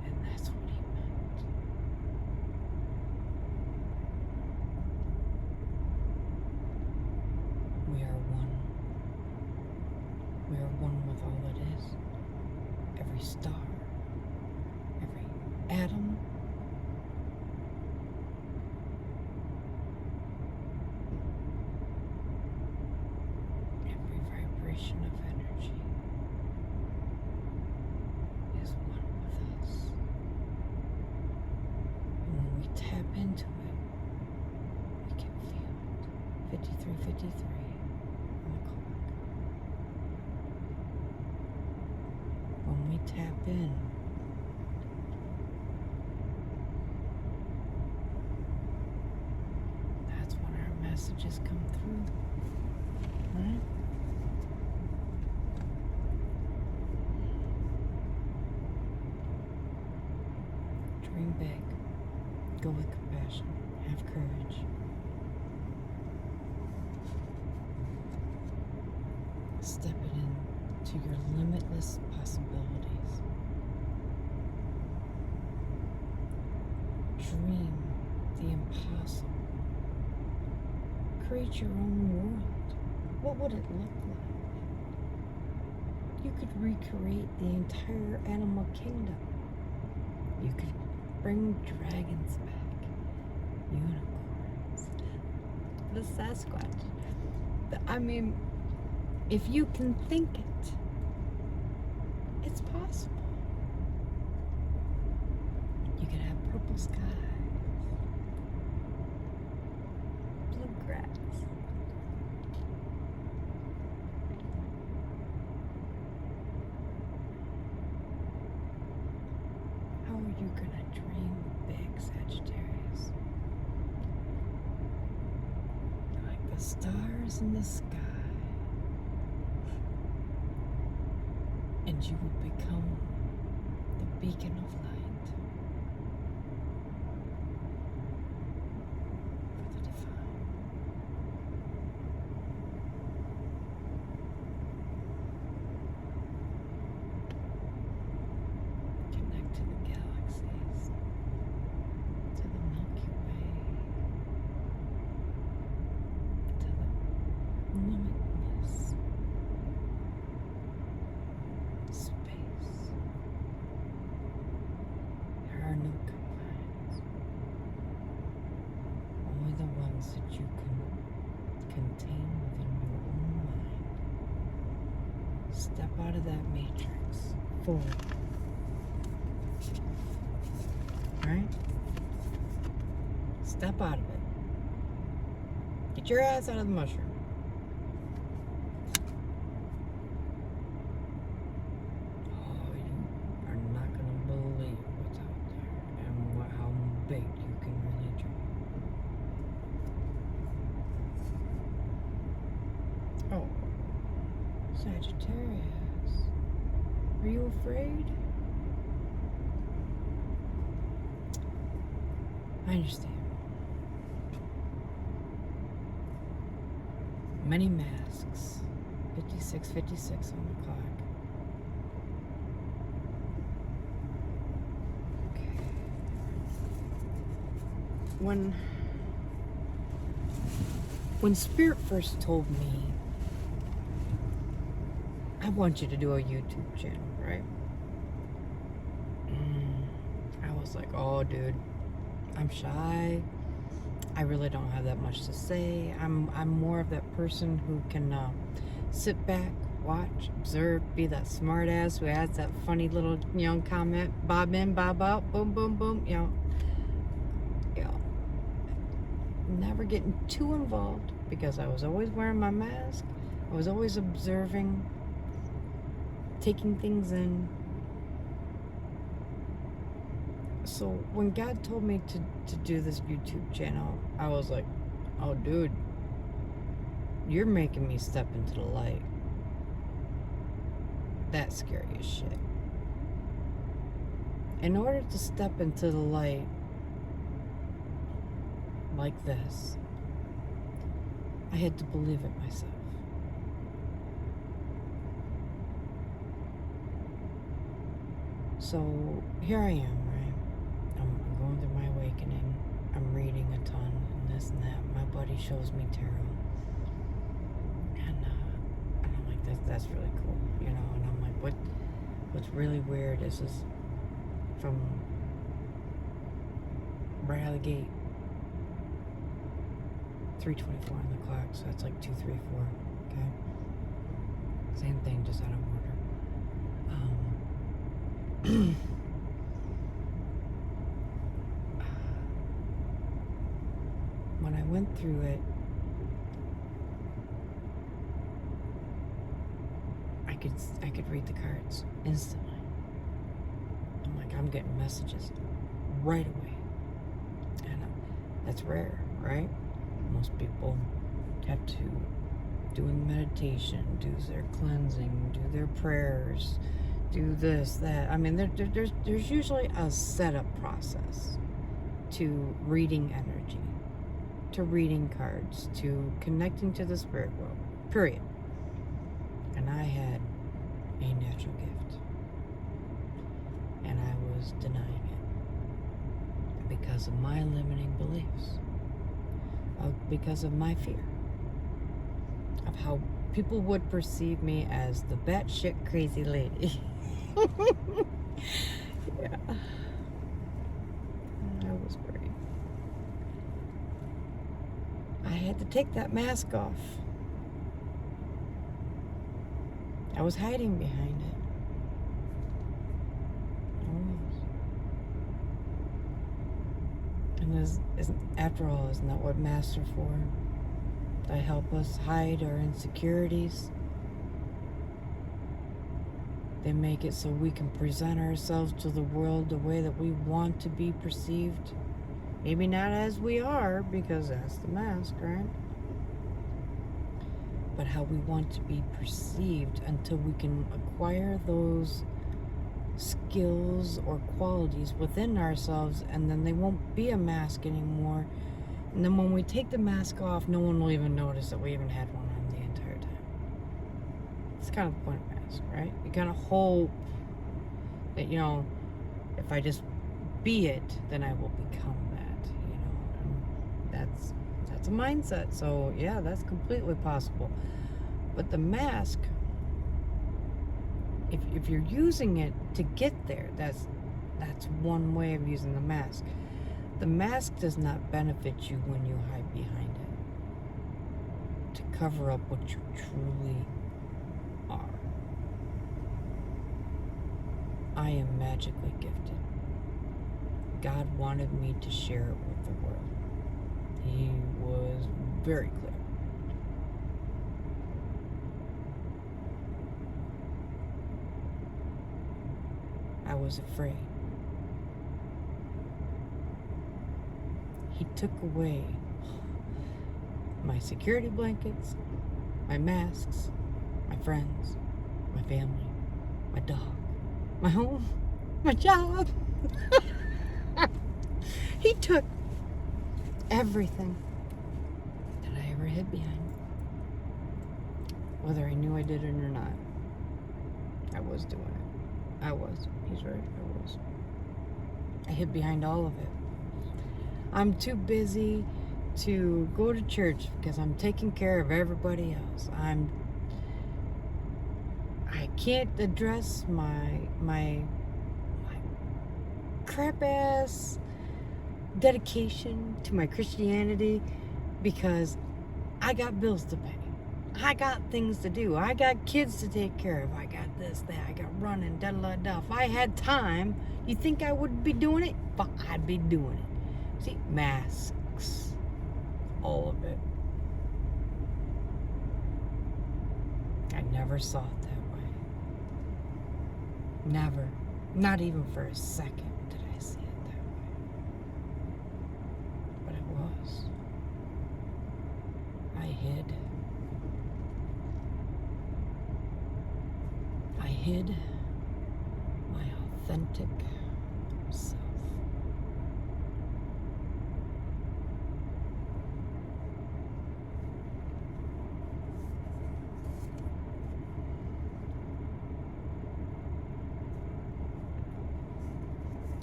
And that's what he meant. We are one. We are one with all that is. Every star, every atom, every vibration of energy is one with us. And when we tap into it, we can feel it. 5353 on the clock. When we tap in, that's when our messages come through, right? Dream big, go with compassion, have courage. Step it into your limitless possibilities. Dream the impossible. Create your own world. What would it look like? You could recreate the entire animal kingdom. You could bring dragons back, unicorns, the Sasquatch. I mean, if you can think it, it's possible. You could have purple skies, blue grass, you're gonna dream big, Sagittarius. Like the stars in the sky. And you will become the beacon of light for the divine. Connect to the galaxies, to the Milky Way, to the limitless space. There are no confines, only the ones that you can contain within your own mind. Step out of that matrix, forward. Alright? Step out of it. Get your ass out of the mushroom. Oh, you are not going to believe what's out there and how big you can really dream. Oh, Sagittarius, are you afraid? I understand. Many masks. 56 on the clock. Okay. When Spirit first told me, I want you to do a YouTube channel, right? I was like, oh, dude, I'm shy. I really don't have that much to say. I'm more of that person who can sit back, watch, observe, be that smart ass who adds that funny little, comment, bob in, bob out, boom, boom, boom, never getting too involved because I was always wearing my mask. I was always observing, taking things in. So when God told me to do this YouTube channel, I was like, oh, dude, you're making me step into the light. That's scary as shit. In order to step into the light like this, I had to believe it myself. So here I am, right? I'm going through my awakening. I'm reading a ton and this and that. My buddy shows me tarot. And I'm like, that's really cool, And I'm like, what's really weird is from right out of the gate, 3:24 on the clock, so that's like 2:34, okay? Same thing, just out of order. When I went through it, I could read the cards instantly. I'm like, I'm getting messages right away, and that's rare, right? Most people have to do meditation, do their cleansing, do their prayers, do this, that. I mean, there's usually a setup process to reading energy, to reading cards, to connecting to the spirit world, period. And I had a natural gift, and I was denying it because of my limiting beliefs, because of my fear of how people would perceive me as the batshit crazy lady. Yeah, I was brave. I had to take that mask off. I was hiding behind it. And after all, isn't that what masks are for? To help us hide our insecurities. They make it so we can present ourselves to the world the way that we want to be perceived. Maybe not as we are, because that's the mask, right? But how we want to be perceived until we can acquire those skills or qualities within ourselves, and then they won't be a mask anymore. And then when we take the mask off, no one will even notice that we even had one on the entire time. It's kind of the point of mask, right? You kind of hope that, you know, if I just be it, then I will become that, you know. And that's a mindset. So yeah, that's completely possible. But the mask, if you're using it to get there, that's one way of using the mask. The mask does not benefit you when you hide behind it to cover up what you truly are. I am magically gifted. God wanted me to share it with the world. He was very clear. I was afraid. He took away my security blankets, my masks, my friends, my family, my dog, my home, my job. He took everything that I ever hid behind. Whether I knew I did it or not, I was doing it. I was. He's right, I was. I hid behind all of it. I'm too busy to go to church because I'm taking care of everybody else. I can't address my crap ass dedication to my Christianity because I got bills to pay. I got things to do. I got kids to take care of. I got this, that. I got running, da da da. If I had time, you think I would be doing it? Fuck, I'd be doing it. See, masks. All of it. I never saw it that way. Never. Not even for a second did I see it that way. But it was. I hid. I hid my authentic self.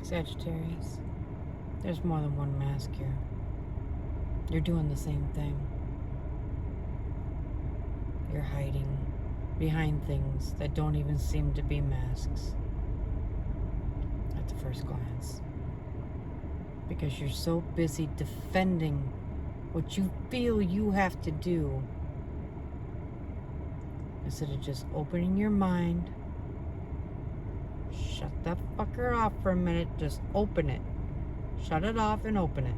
Sagittarius, there's more than one mask here. You're doing the same thing. You're hiding behind things that don't even seem to be masks at the first glance. Because you're so busy defending what you feel you have to do instead of just opening your mind. Shut that fucker off for a minute. Just open it. Shut it off and open it.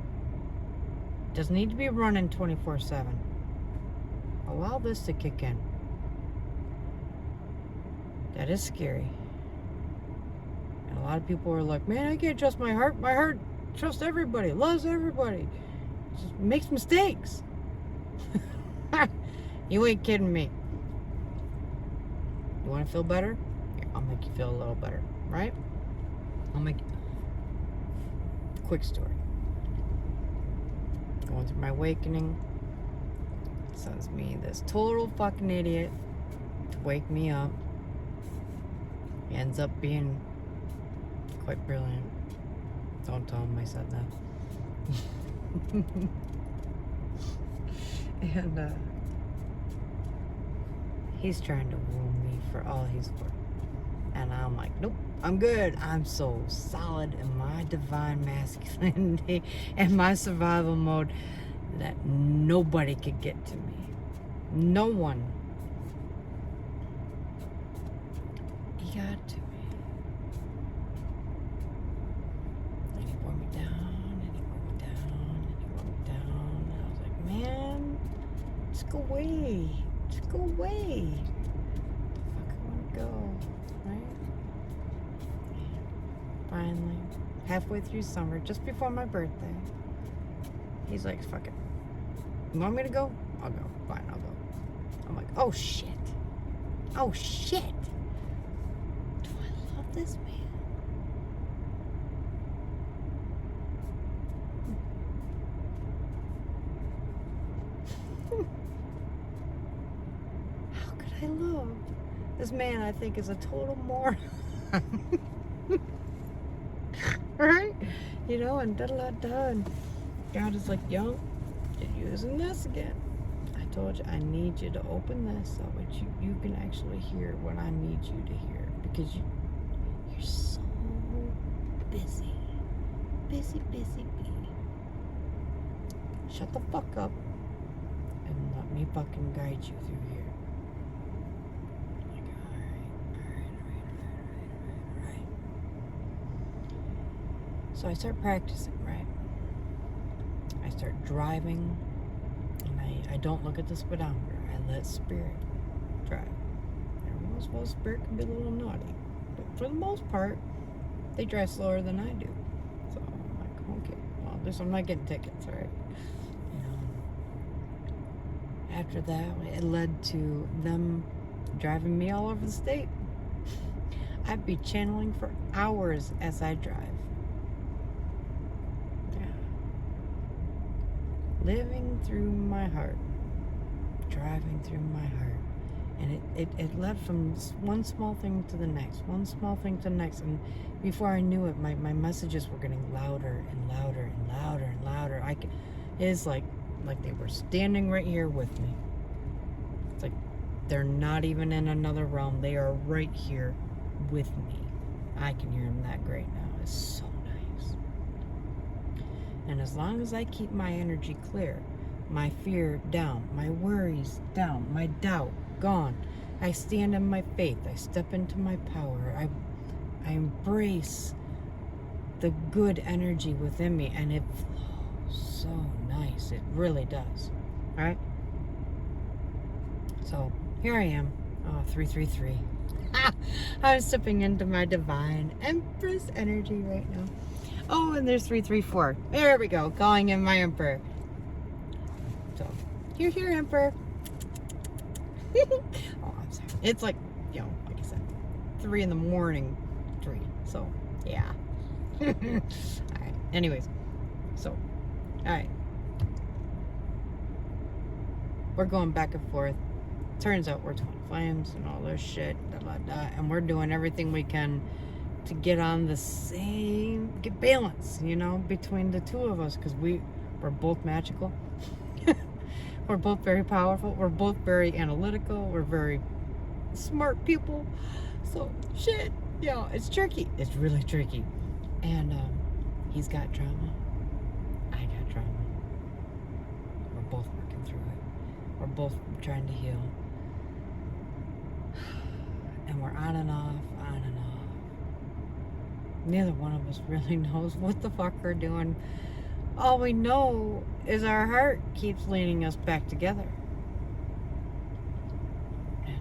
Doesn't need to be running 24/7. Allow this to kick in. That is scary. And a lot of people are like, man, I can't trust my heart. My heart trusts everybody, loves everybody. Just makes mistakes. You ain't kidding me. You want to feel better? Here, I'll make you feel a little better, right? I'll make quick story. Going through my awakening. Sends me this total fucking idiot to wake me up. He ends up being quite brilliant. Don't tell him I said that. And he's trying to woo me for all he's worth. And I'm like, nope, I'm good. I'm so solid in my divine masculinity and my survival mode that nobody could get to me. No one. He got to me. And he brought me down, and he brought me down, and he brought me down. And I was like, man, just go away. Just go away. The fuck I want to go, right? finally, halfway through summer, just before my birthday, he's like, fuck it. You want me to go? I'll go. Fine, I'll go. I'm like, oh shit. Oh shit. Do I love this man? How could I love this man? I think is a total moron. Right? You know, and da-da-da-da. And God is like, yo, you're using this again. I told you, I need you to open this so that you can actually hear what I need you to hear. Because you're so busy. Busy. Shut the fuck up and let me fucking guide you through here. Like, all right. So I start practicing, right? I start driving, and I don't look at the speedometer. I let spirit drive. Every once in a while, spirit can be a little naughty, but for the most part, they drive slower than I do. So I'm like, okay, well, at least I'm not getting tickets, right? You know. After that, it led to them driving me all over the state. I'd be channeling for hours as I drive. Living through my heart, driving through my heart, and it led from one small thing to the next, one small thing to the next, and before I knew it, my messages were getting louder and louder and louder and louder. It's like they were standing right here with me. It's like they're not even in another realm; they are right here with me. I can hear them that great now. It's so nice. And as long as I keep my energy clear, my fear down, my worries down, my doubt gone, I stand in my faith, I step into my power, I embrace the good energy within me, and it flows so nice. It really does. All right? So here I am, 333. I'm stepping into my divine Empress energy right now. Oh, and there's 334. There we go. Calling in my Emperor. So, here, Emperor. Oh, I'm sorry. It's like, you know, like I said, 3 in the morning. 3. So, yeah. All right. Anyways. So, all right. We're going back and forth. Turns out we're twin flames and all this shit. And we're doing everything we can to get on the same, get balance, you know, between the two of us, because we're both magical. We're both very powerful. We're both very analytical. We're very smart people. So shit, you know, it's tricky. It's really tricky. And he's got trauma. I got trauma. We're both working through it. We're both trying to heal. And we're on and off, on and off. Neither one of us really knows what the fuck we're doing. All we know is our heart keeps leading us back together. And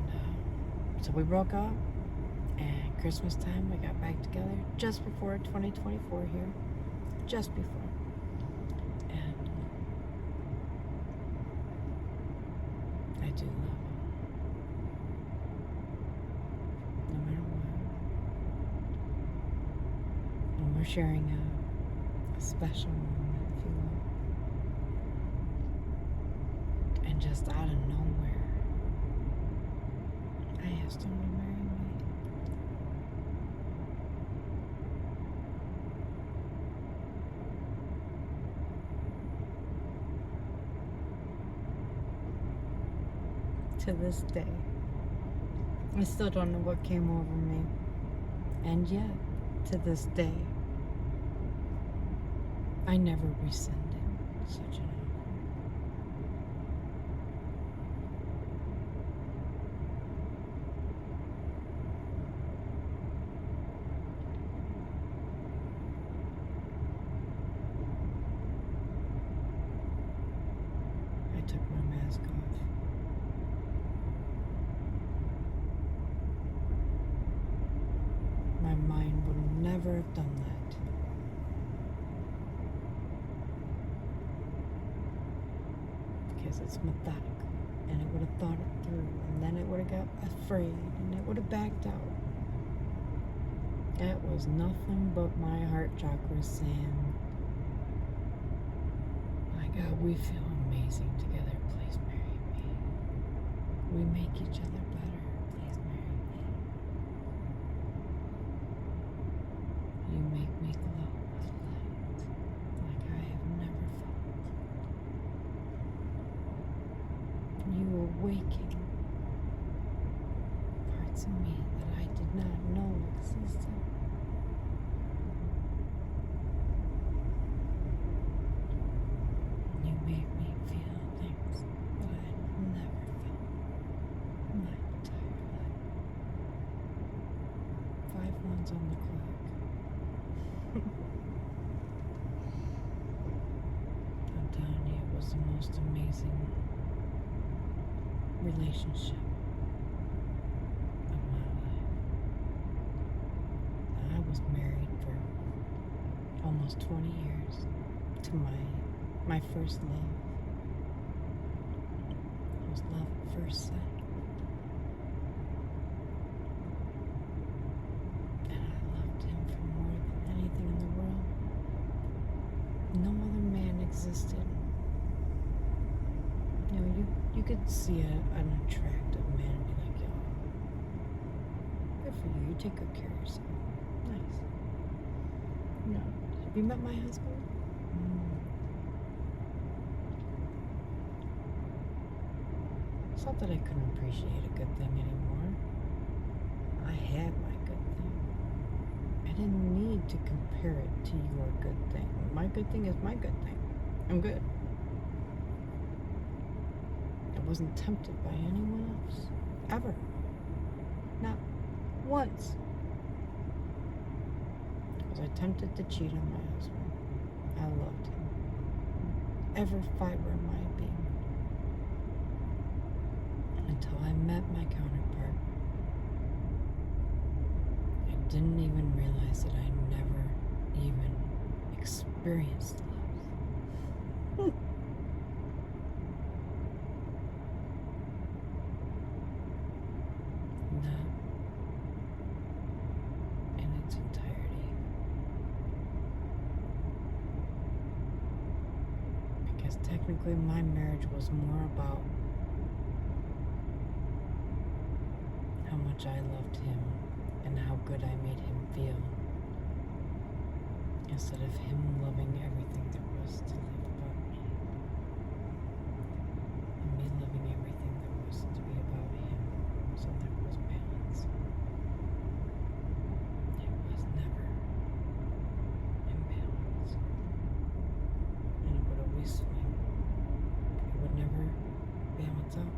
so we broke up, and Christmas time we got back together just before 2024 here. Just before. And I do love him. No matter what. And we're sharing a special moment, if you will. And just out of nowhere, I asked him to marry me. To this day, I still don't know what came over me. And yet, to this day, I never rescinded such an offer. I took my mask off. My mind would never have done that. Because it's methodical, and it would have thought it through, and then it would have got afraid, and it would have backed out. That was nothing but my heart chakra saying, my God, we feel amazing together. Please marry me. We make each other better. Please marry me. You make me glow with light like I have never felt. You awaken parts of me that I did not know existed. You made me feel things that I never felt in my entire life. 5 months on the clock. I'm telling you, it was the most amazing relationship of my life. I was married for almost 20 years to my first love. It was love at first sight. And I loved him for more than anything in the world. No other man existed. You know, you could see an attractive man and be like, yo, good for you. You take good care of yourself. Nice. No. Have you met my husband? It's not that I couldn't appreciate a good thing anymore. I had my good thing. I didn't need to compare it to your good thing. My good thing is my good thing. I'm good. I wasn't tempted by anyone else. Ever. Not once. Was I tempted to cheat on my husband? I loved him. Every fiber of my being. Until I met my counterpart. I didn't even realize that I never even experienced love. Not in its entirety. Because technically my marriage was more about how much I loved him and how good I made him feel, instead of him loving everything there was to love about me, and me loving everything there was to be about him, so there was balance. It was never imbalance, and it would always swing. It would never balance out.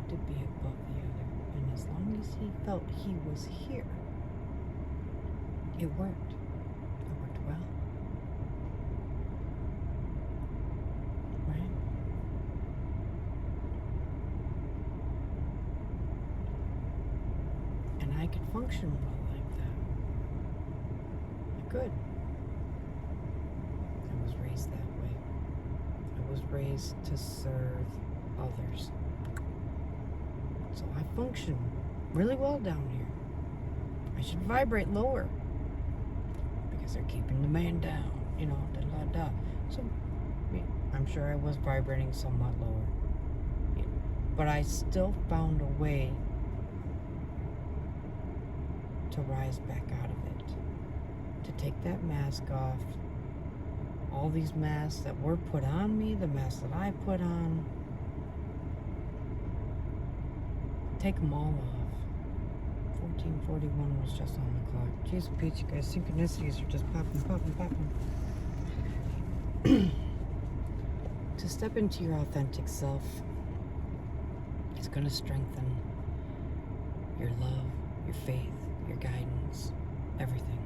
To be above the other, and as long as he felt he was here, it worked. It worked well. Right? And I could function well like that. I could. I was raised that way. I was raised to serve others. So I function really well down here. I should vibrate lower because they're keeping the man down, you know, da. So I'm sure I was vibrating somewhat lower. But I still found a way to rise back out of it. To take that mask off. All these masks that were put on me, the masks that I put on. Take them all off. 14:41 was just on the clock. Jeez, Pete, you guys, synchronicities are just popping. To step into your authentic self is going to strengthen your love, your faith, your guidance, everything.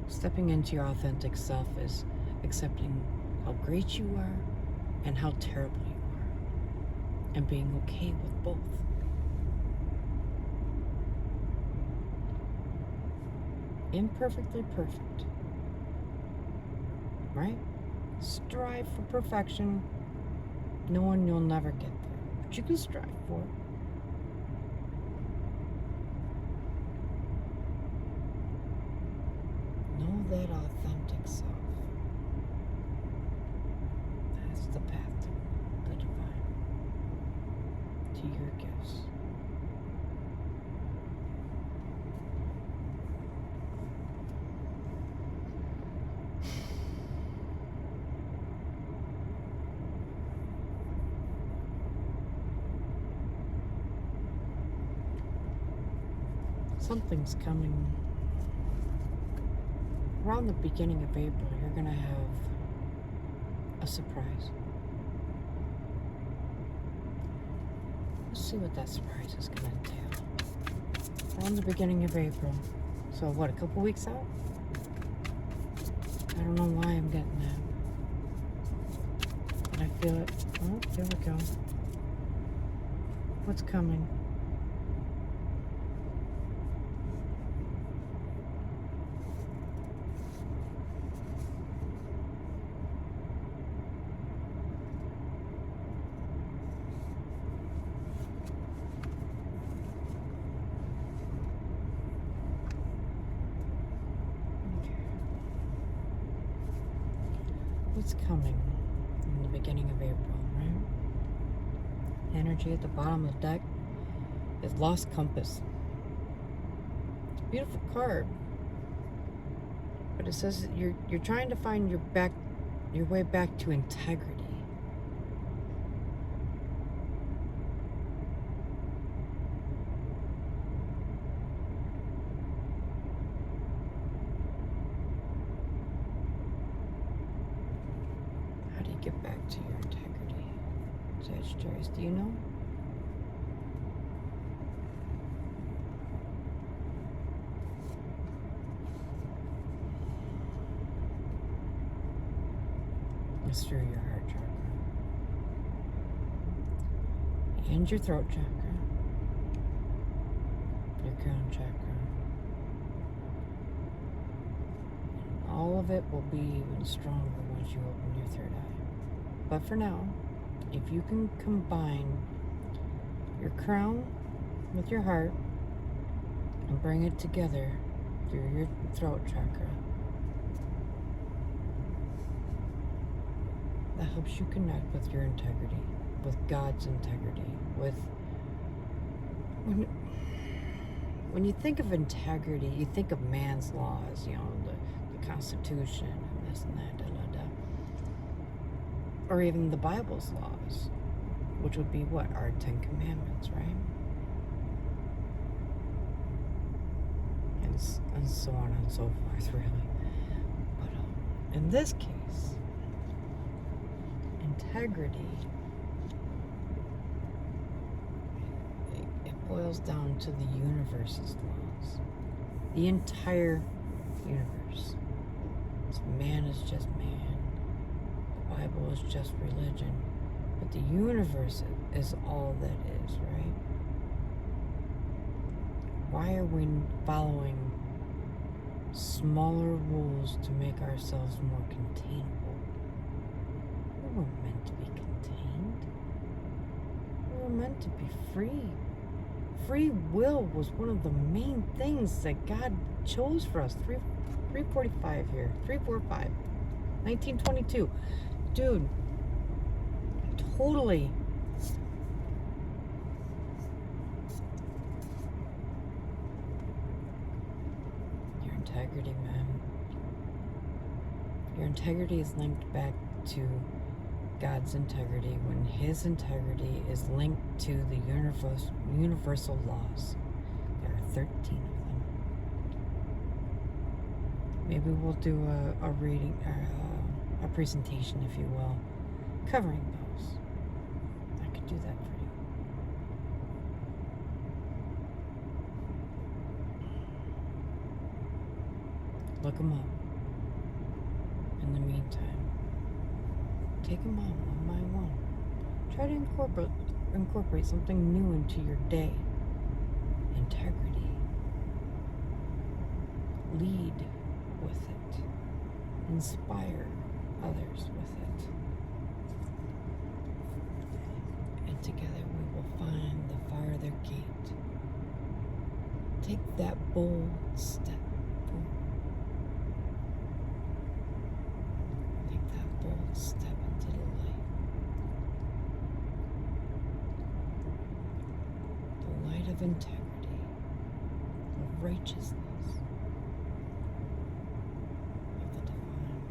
Stepping into your authentic self is accepting how great you are and how terrible you are. and being okay with both. Imperfectly perfect. Right? Strive for perfection, knowing you'll never get there. But you can strive for it. Know that authentic self. That's the path to the divine, to your gifts. Something's coming. Around the beginning of April, you're going to have a surprise. Let's see what that surprise is going to entail. Around the beginning of April. So what, a couple weeks out? I don't know why I'm getting that. But I feel it. Oh, here we go. What's coming? What's coming in the beginning of April, right? Energy at the bottom of the deck is Lost Compass. It's a beautiful card, but it says that you're trying to find your way back to integrity. Get back to your integrity, Sagittarius. Do you know? It's through your heart chakra and your throat chakra, your crown chakra. All of it will be even stronger once you open your third eye. But for now, if you can combine your crown with your heart and bring it together through your throat chakra, that helps you connect with your integrity, with God's integrity, with... When you think of integrity, you think of man's laws, you know, the Constitution and this and that, or even the Bible's laws, which would be what? Our 10 Commandments, right? And so on and so forth, really. But in this case, integrity, it boils down to the universe's laws. The entire universe. So man is just man. The Bible is just religion. But the universe is all that is, right? Why are we following smaller rules to make ourselves more containable? We weren't meant to be contained. We were meant to be free. Free will was one of the main things that God chose for us. 345 here. 345. 1922. Dude. Totally. Your integrity, man. Your integrity is linked back to God's integrity when His integrity is linked to the universal laws. There are 13 of them. Maybe we'll do a reading, or a presentation, if you will, covering those. I could do that for you. Look them up. In the meantime, take them on by one. Try to incorporate something new into your day. Integrity. Lead with it. Inspire others with it. And together we will find the farther gate. Take that bold step forward. Take that bold step into the light. The light of integrity, of righteousness, of the divine.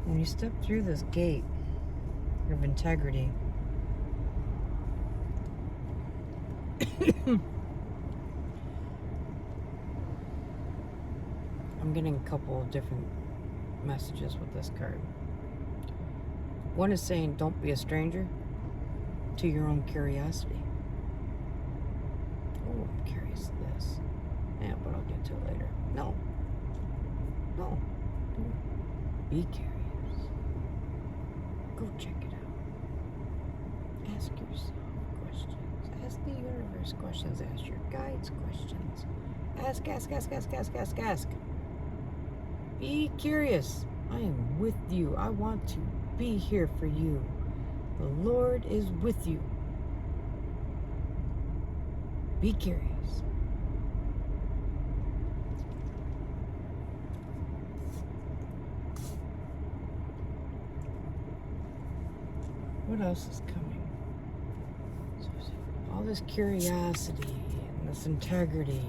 When you step through this gate of integrity, I'm getting a couple of different messages with this card. One is saying, don't be a stranger to your own curiosity. Oh, I'm curious of this. Yeah, but I'll get to it later. No. Be curious. Go check it out. Ask yourself questions. Ask the universe questions. Ask your guides questions. Ask. Be curious. I am with you. I want to be here for you. The Lord is with you. Be curious. What else is coming? All this curiosity and this integrity.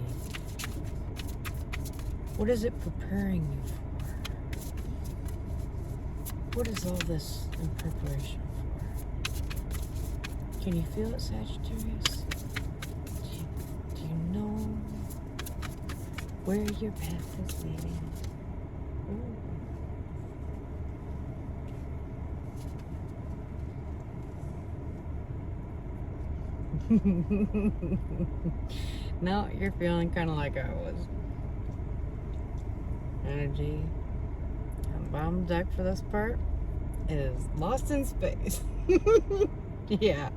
What is it preparing you for? What is all this in preparation for? Can you feel it, Sagittarius? Do you know where your path is leading? Ooh. No, you're feeling kind of like I was. Energy on the bottom deck for this part is lost in space. Yeah.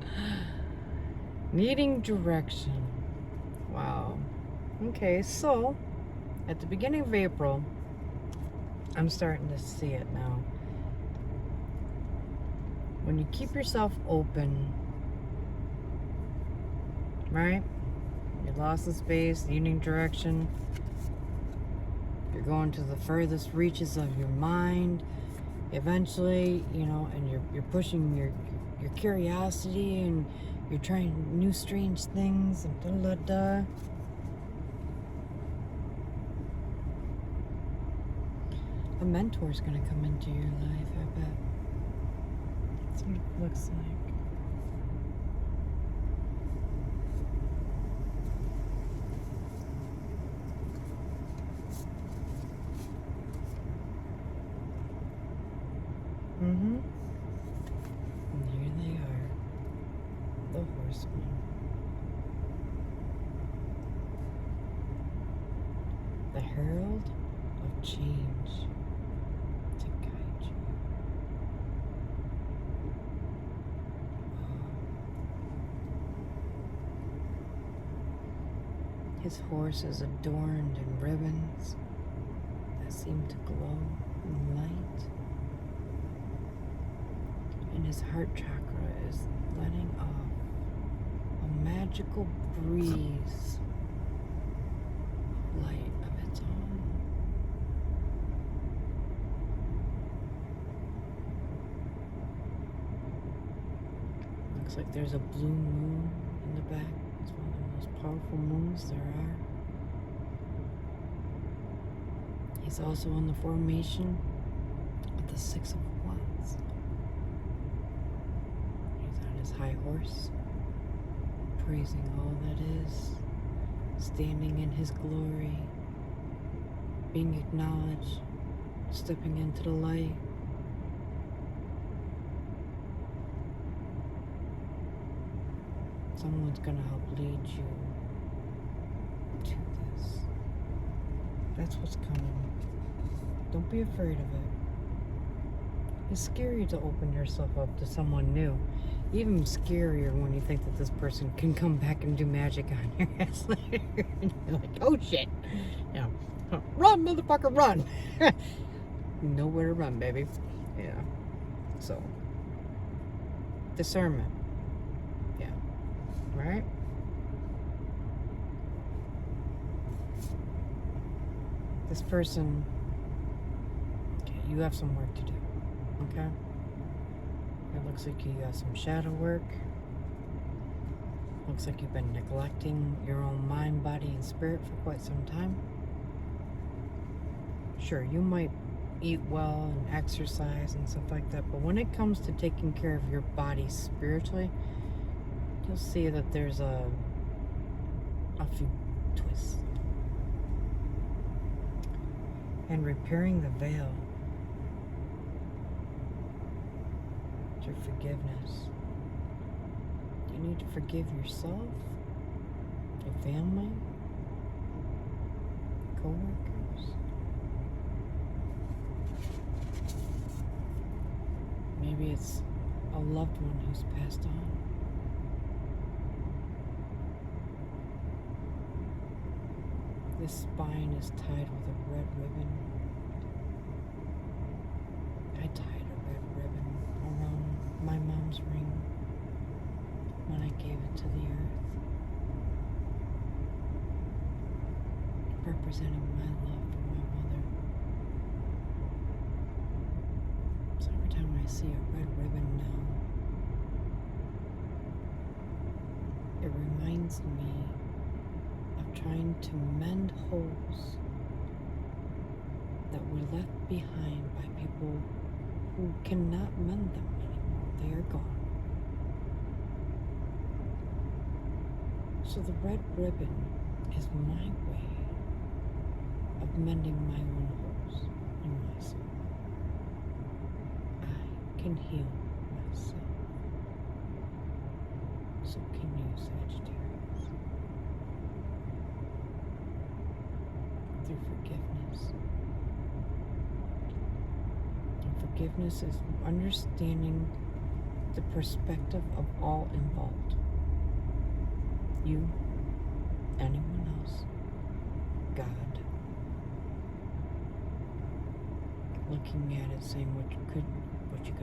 Needing direction. Wow. Okay, so at the beginning of April, I'm starting to see it now. When you keep yourself open, right? You're lost in space, needing direction. You're going to the furthest reaches of your mind. Eventually, you know, and you're pushing your curiosity and you're trying new strange things and da. A mentor's gonna come into your life, I bet. That's what it looks like. And here they are, the horsemen. The herald of change to guide you. His horse is adorned in ribbons that seem to glow in light. And his heart chakra is letting off a magical breeze of light of its own. Looks like there's a blue moon in the back. It's one of the most powerful moons there are. He's also in the formation of the Six of Wands. High horse, praising all that is, standing in his glory, being acknowledged, stepping into the light. Someone's gonna help lead you to this. That's what's coming. Don't be afraid of it. It's scary to open yourself up to someone new. Even scarier when you think that this person can come back and do magic on your ass later. And you're like, oh shit. Yeah. Run, motherfucker, run. Nowhere to run, baby. Yeah. So, discernment. Yeah. Right? This person, okay, you have some work to do. Okay? It looks like you got some shadow work. Looks like you've been neglecting your own mind, body, and spirit for quite some time. Sure, you might eat well and exercise and stuff like that, but when it comes to taking care of your body spiritually, you'll see that there's a few twists. And repairing the veil through forgiveness. You need to forgive yourself, your family, co-workers. Maybe it's a loved one who's passed on. This spine is tied with a red ribbon. I tied a red ribbon around my mom's ring when I gave it to the earth, representing my love for my mother. So every time I see a red ribbon now, it reminds me of trying to mend holes that were left behind by people who cannot mend them anymore. They are gone. So the red ribbon is my way of mending my own holes in my soul. I can heal myself. So can you, Sagittarius. Through forgiveness. And forgiveness is understanding the perspective of all involved. You, anyone else, God. Looking at it, saying what you could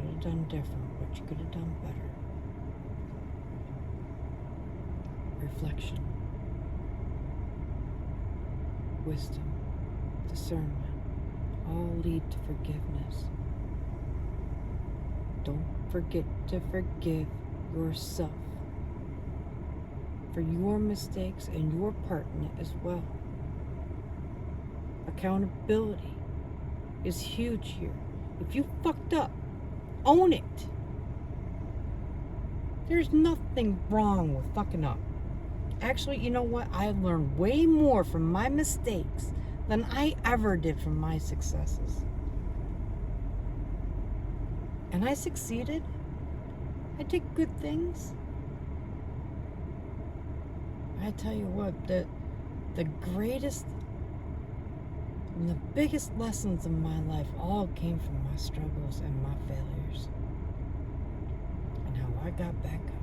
have done different, what you could have done better. Reflection, wisdom, discernment, all lead to forgiveness. Don't forget to forgive yourself for your mistakes and your part in it as well. Accountability is huge here. If you fucked up, own it. There's nothing wrong with fucking up. Actually, you know what? I learned way more from my mistakes than I ever did from my successes. And I succeeded. I did good things. I tell you what, the greatest and the biggest lessons in my life all came from my struggles and my failures. And how I got back up.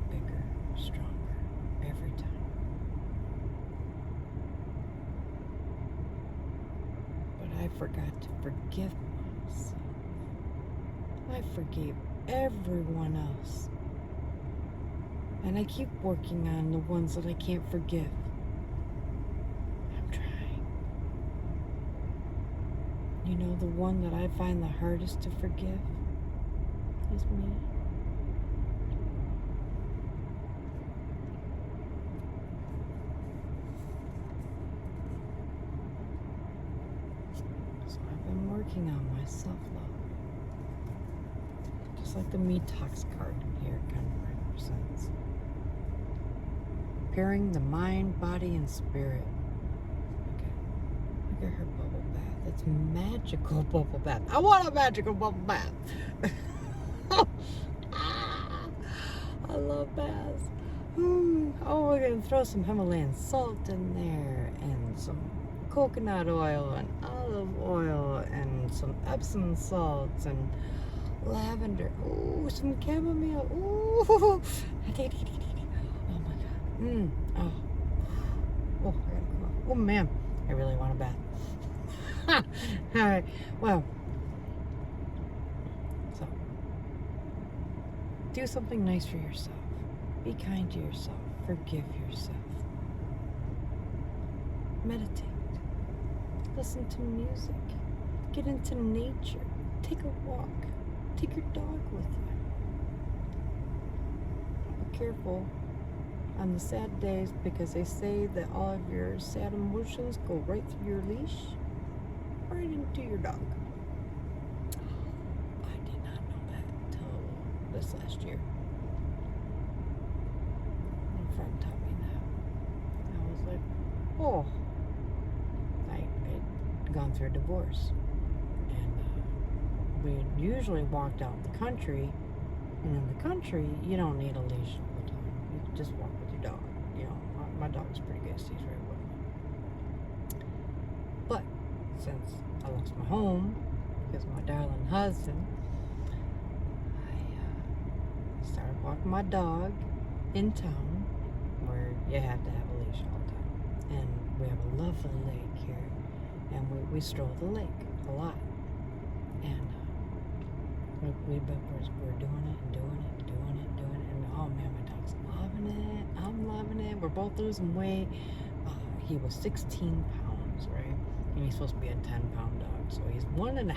Bigger, stronger, every time. But I forgot to forgive myself. I forgave everyone else. And I keep working on the ones that I can't forgive. I'm trying. You know, the one that I find the hardest to forgive is me. So I've been working on my self-love. Just like the Me Talks card in here kind of represents. Repairing the mind, body, and spirit. Okay. Look at her bubble bath. It's magical bubble bath. I want a magical bubble bath. I love baths. Oh, we're going to throw some Himalayan salt in there and some coconut oil and olive oil and some Epsom salts and lavender. Ooh, some chamomile. Ooh. Oh my God. Oh. Oh, I gotta go. Oh man, I really want a bath. All right. Well, so do something nice for yourself. Be kind to yourself. Forgive yourself. Meditate. Listen to music. Get into nature. Take a walk. Take your dog with you. Be careful on the sad days, because they say that all of your sad emotions go right through your leash, right into your dog. I did not know that until this last year. My friend taught me that. I was like, oh. I'd gone through a divorce, and we usually walked out in the country, and in the country you don't need a leash all the time. You can just walk with your dog. You know, my dog's pretty good. Stays right with me. But since I lost my home because of my darling husband, I started walking my dog in town, where you have to have a leash all the time. And we have a lovely lake here, and we stroll the lake a lot. And we're doing it and doing it and doing it and doing it. And oh man, my dog's loving it. I'm loving it. We're both losing weight. He was 16 pounds, right? And he's supposed to be a 10-pound dog, so he's 1.5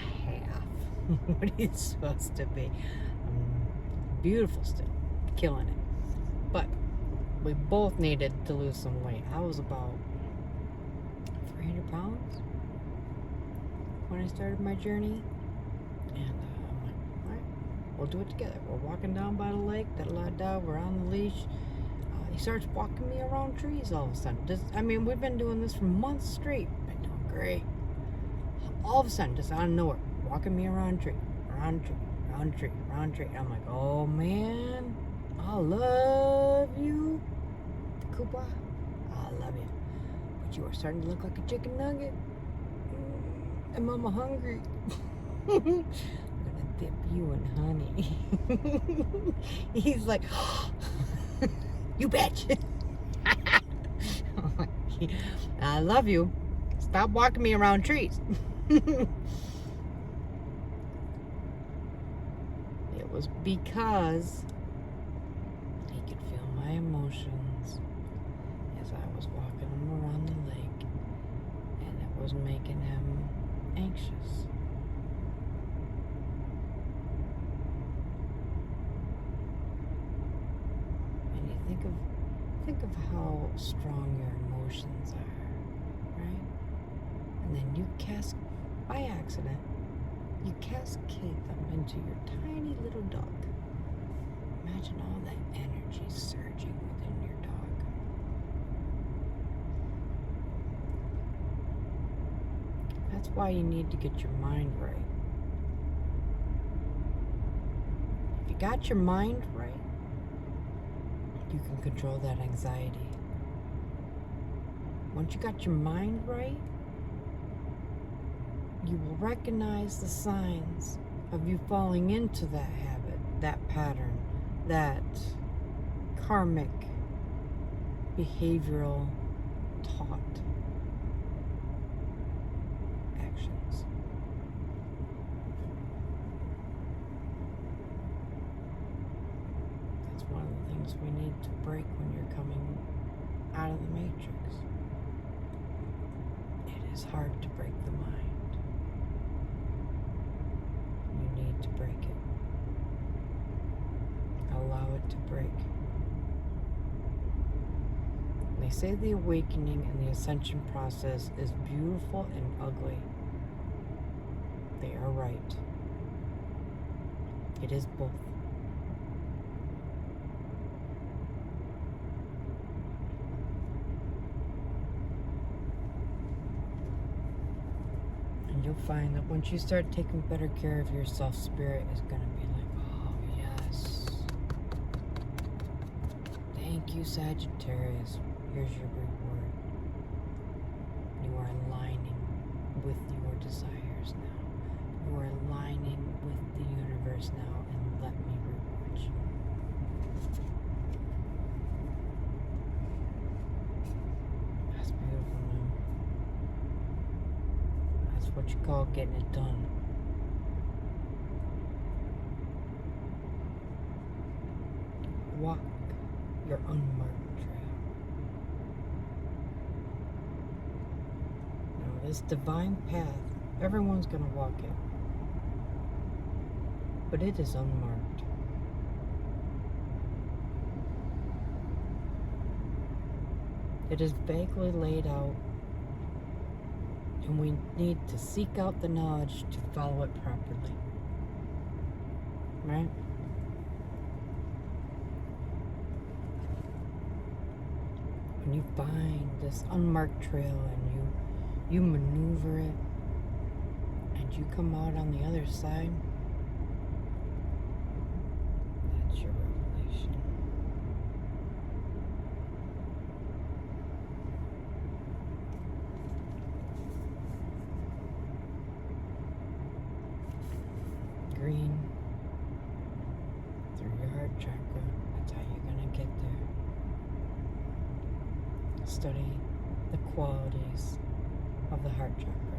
what he's supposed to be. Beautiful still, killing it. But we both needed to lose some weight. I was about 300 pounds when I started my journey, and I'm like, all right, we'll do it together. We're walking down by the lake, we're on the leash. He starts walking me around trees all of a sudden. We've been doing this for months straight. Been doing great. All of a sudden, just out of nowhere, walking me around tree. And I'm like, oh man, I love you, Koopa. I love you. But you are starting to look like a chicken nugget. And Mama hungry. I'm gonna dip you in honey. He's like, you bitch. I love you. Stop walking me around trees. It was because he could feel my emotions as I was walking him around the lake, and it was making him anxious. And you think of how strong your emotions are, right? And then you by accident, you cascade them into your tiny little dog. Imagine all that energy surging within your dog. That's why you need to get your mind right. If you got your mind right, you can control that anxiety. Once you got your mind right, you will recognize the signs of you falling into that habit, that pattern, that karmic behavioral taught actions. That's one of the things we need to break when you're coming out of the matrix. It is hard to break the mind. You need to break it. Allow it to break. They say the awakening and the ascension process is beautiful and ugly. They are right. It is both. And you'll find that once you start taking better care of yourself, spirit is going to be like, oh yes. Thank you, Sagittarius. Here's your reward. You are aligned with your desires now. You are aligning with the universe now, and let me reward you. That's beautiful, man. That's what you call getting it done. Walk your unmarked trail. Now, this divine path, everyone's going to walk it, but it is unmarked. It is vaguely laid out, and we need to seek out the knowledge to follow it properly. Right? When you find this unmarked trail and you maneuver it and you come out on the other side, that's your revelation. Green through your heart chakra, that's how you're going to get there. Study the qualities of the heart chakra.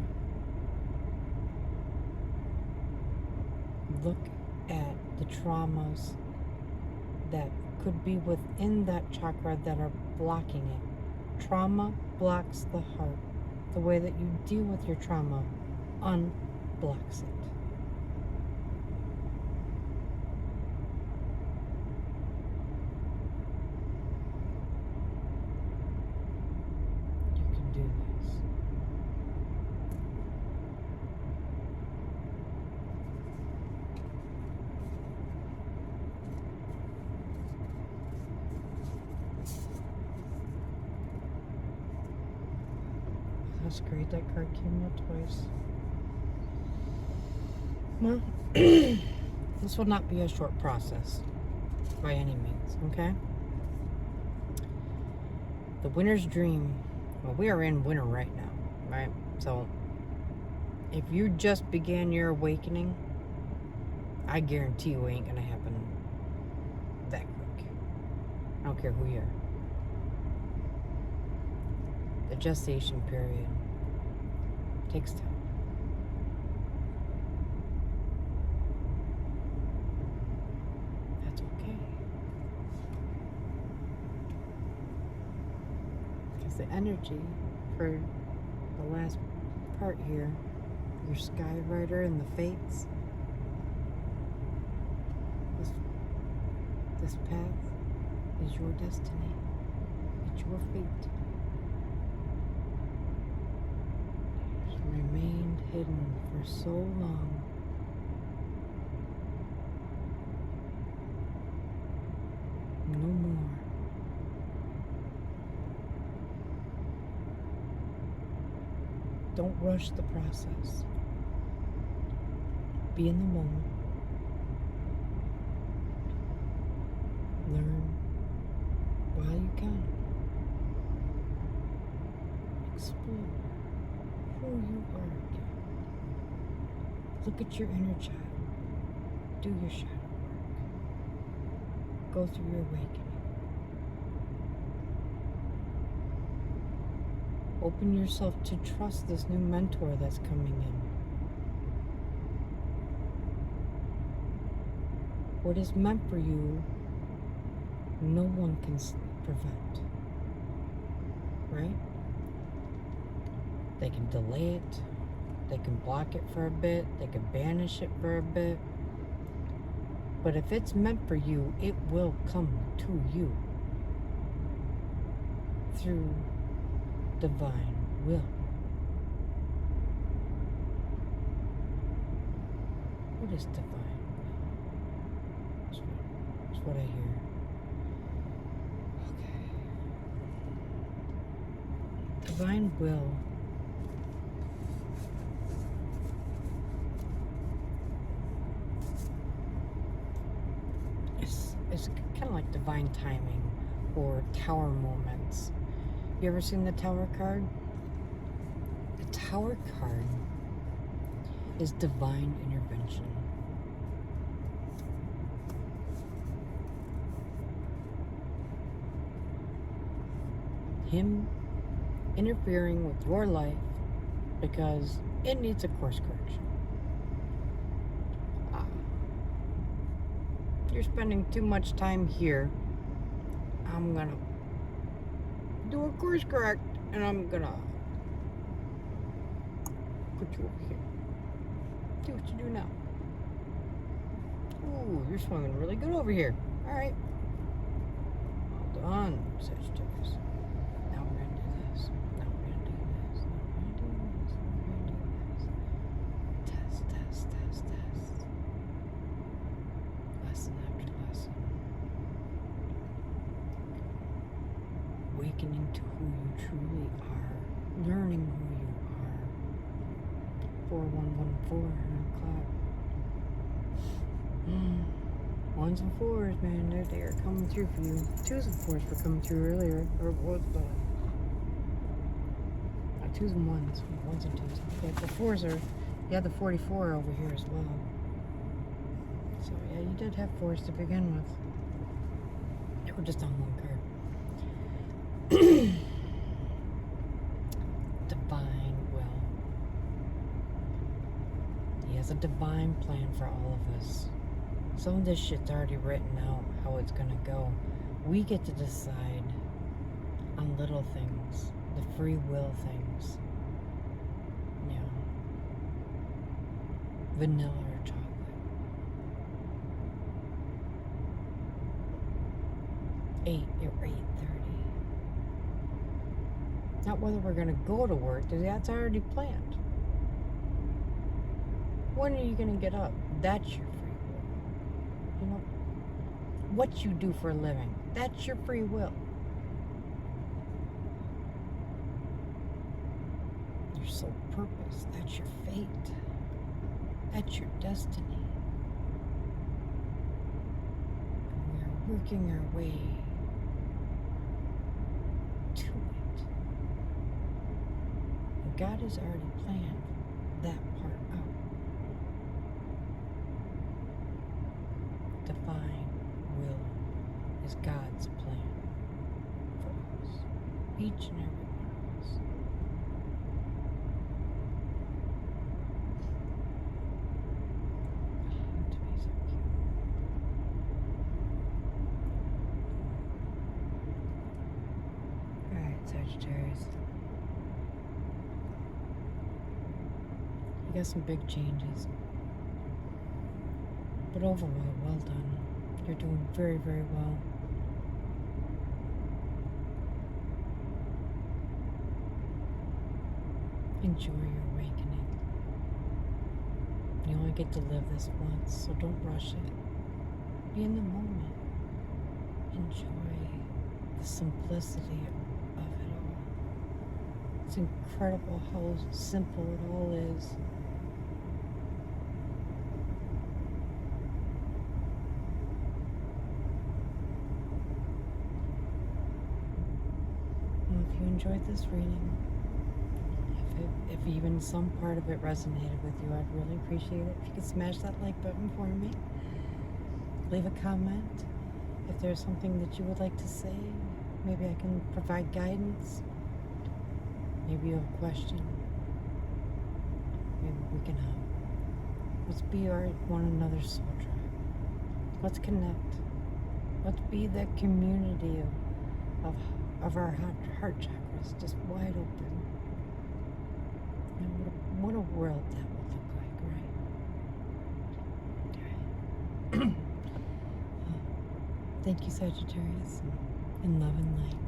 Look at the traumas that could be within that chakra that are blocking it. Trauma blocks the heart. The way that you deal with your trauma unblocks it. That's great. That card came out twice. Well, this will not be a short process by any means, okay? The winter's dream. Well, we are in winter right now, right? So, if you just began your awakening, I guarantee you it ain't gonna happen that quick. I don't care who you are. The gestation period takes time. That's okay. Because the energy for the last part here, your sky rider and the fates, this path is your destiny. It's your fate. Remained hidden for so long. No more. Don't rush the process. Be in the moment. Learn while you can. Explore who you are again. Look at your inner child. Do your shadow work. Go through your awakening. Open yourself to trust this new mentor that's coming in. What is meant for you, no one can prevent. Right? They can delay it. They can block it for a bit. They can banish it for a bit. But if it's meant for you, it will come to you through divine will. What is divine will? That's what I hear. Okay. Divine will is kind of like divine timing or tower moments. You ever seen the tower card? The Tower card is divine intervention. Him interfering with your life because it needs a course correction. You're spending too much time here. I'm gonna do a course correct and I'm gonna put you over here. See what you do now. Ooh, you're swimming really good over here. Alright. Well done, Sagittarius. Now we're gonna do this. Now we're gonna do this. Now we're gonna do this. Now we're gonna do this. Test, test, test, test. Lesson after lesson. Awakening to who you truly are. Learning who you are. 4114 o'clock. Ones and fours, man, they are coming through for you. Twos and fours were coming through earlier. Or what the? Twos and ones. Ones and twos. Okay, the fours are. You had the 44 over here as well. So yeah, you did have fours to begin with. They were just on one card. Divine will. He has a divine plan for all of us. Some of this shit's already written out, how it's gonna go. We get to decide on little things, the free will things. You know, vanilla or chocolate. 8 or 8:30. Not whether we're gonna go to work, because that's already planned. When are you gonna get up? That's your free will. You know, what you do for a living, that's your free will. Your sole purpose, that's your fate. That's your destiny. And we're working our way to it. And God has already planned that part out. Divine will is God's plan for us, each and every one of us. To be so cute. Alright, Sagittarius. You got some big changes. But overall, well done. You're doing very, very well. Enjoy your awakening. You only get to live this once, so don't rush it. Be in the moment. Enjoy the simplicity of it all. It's incredible how simple it all is. If you enjoyed this reading, if even some part of it resonated with you, I'd really appreciate it. If you could smash that like button for me. Leave a comment. If there's something that you would like to say, maybe I can provide guidance. Maybe you have a question. Maybe we can help. Let's be one another's soul tribe. Let's connect. Let's be that community of our heart chakras just wide open. And what a world that would look like, right? Thank you, Sagittarius, and love and light.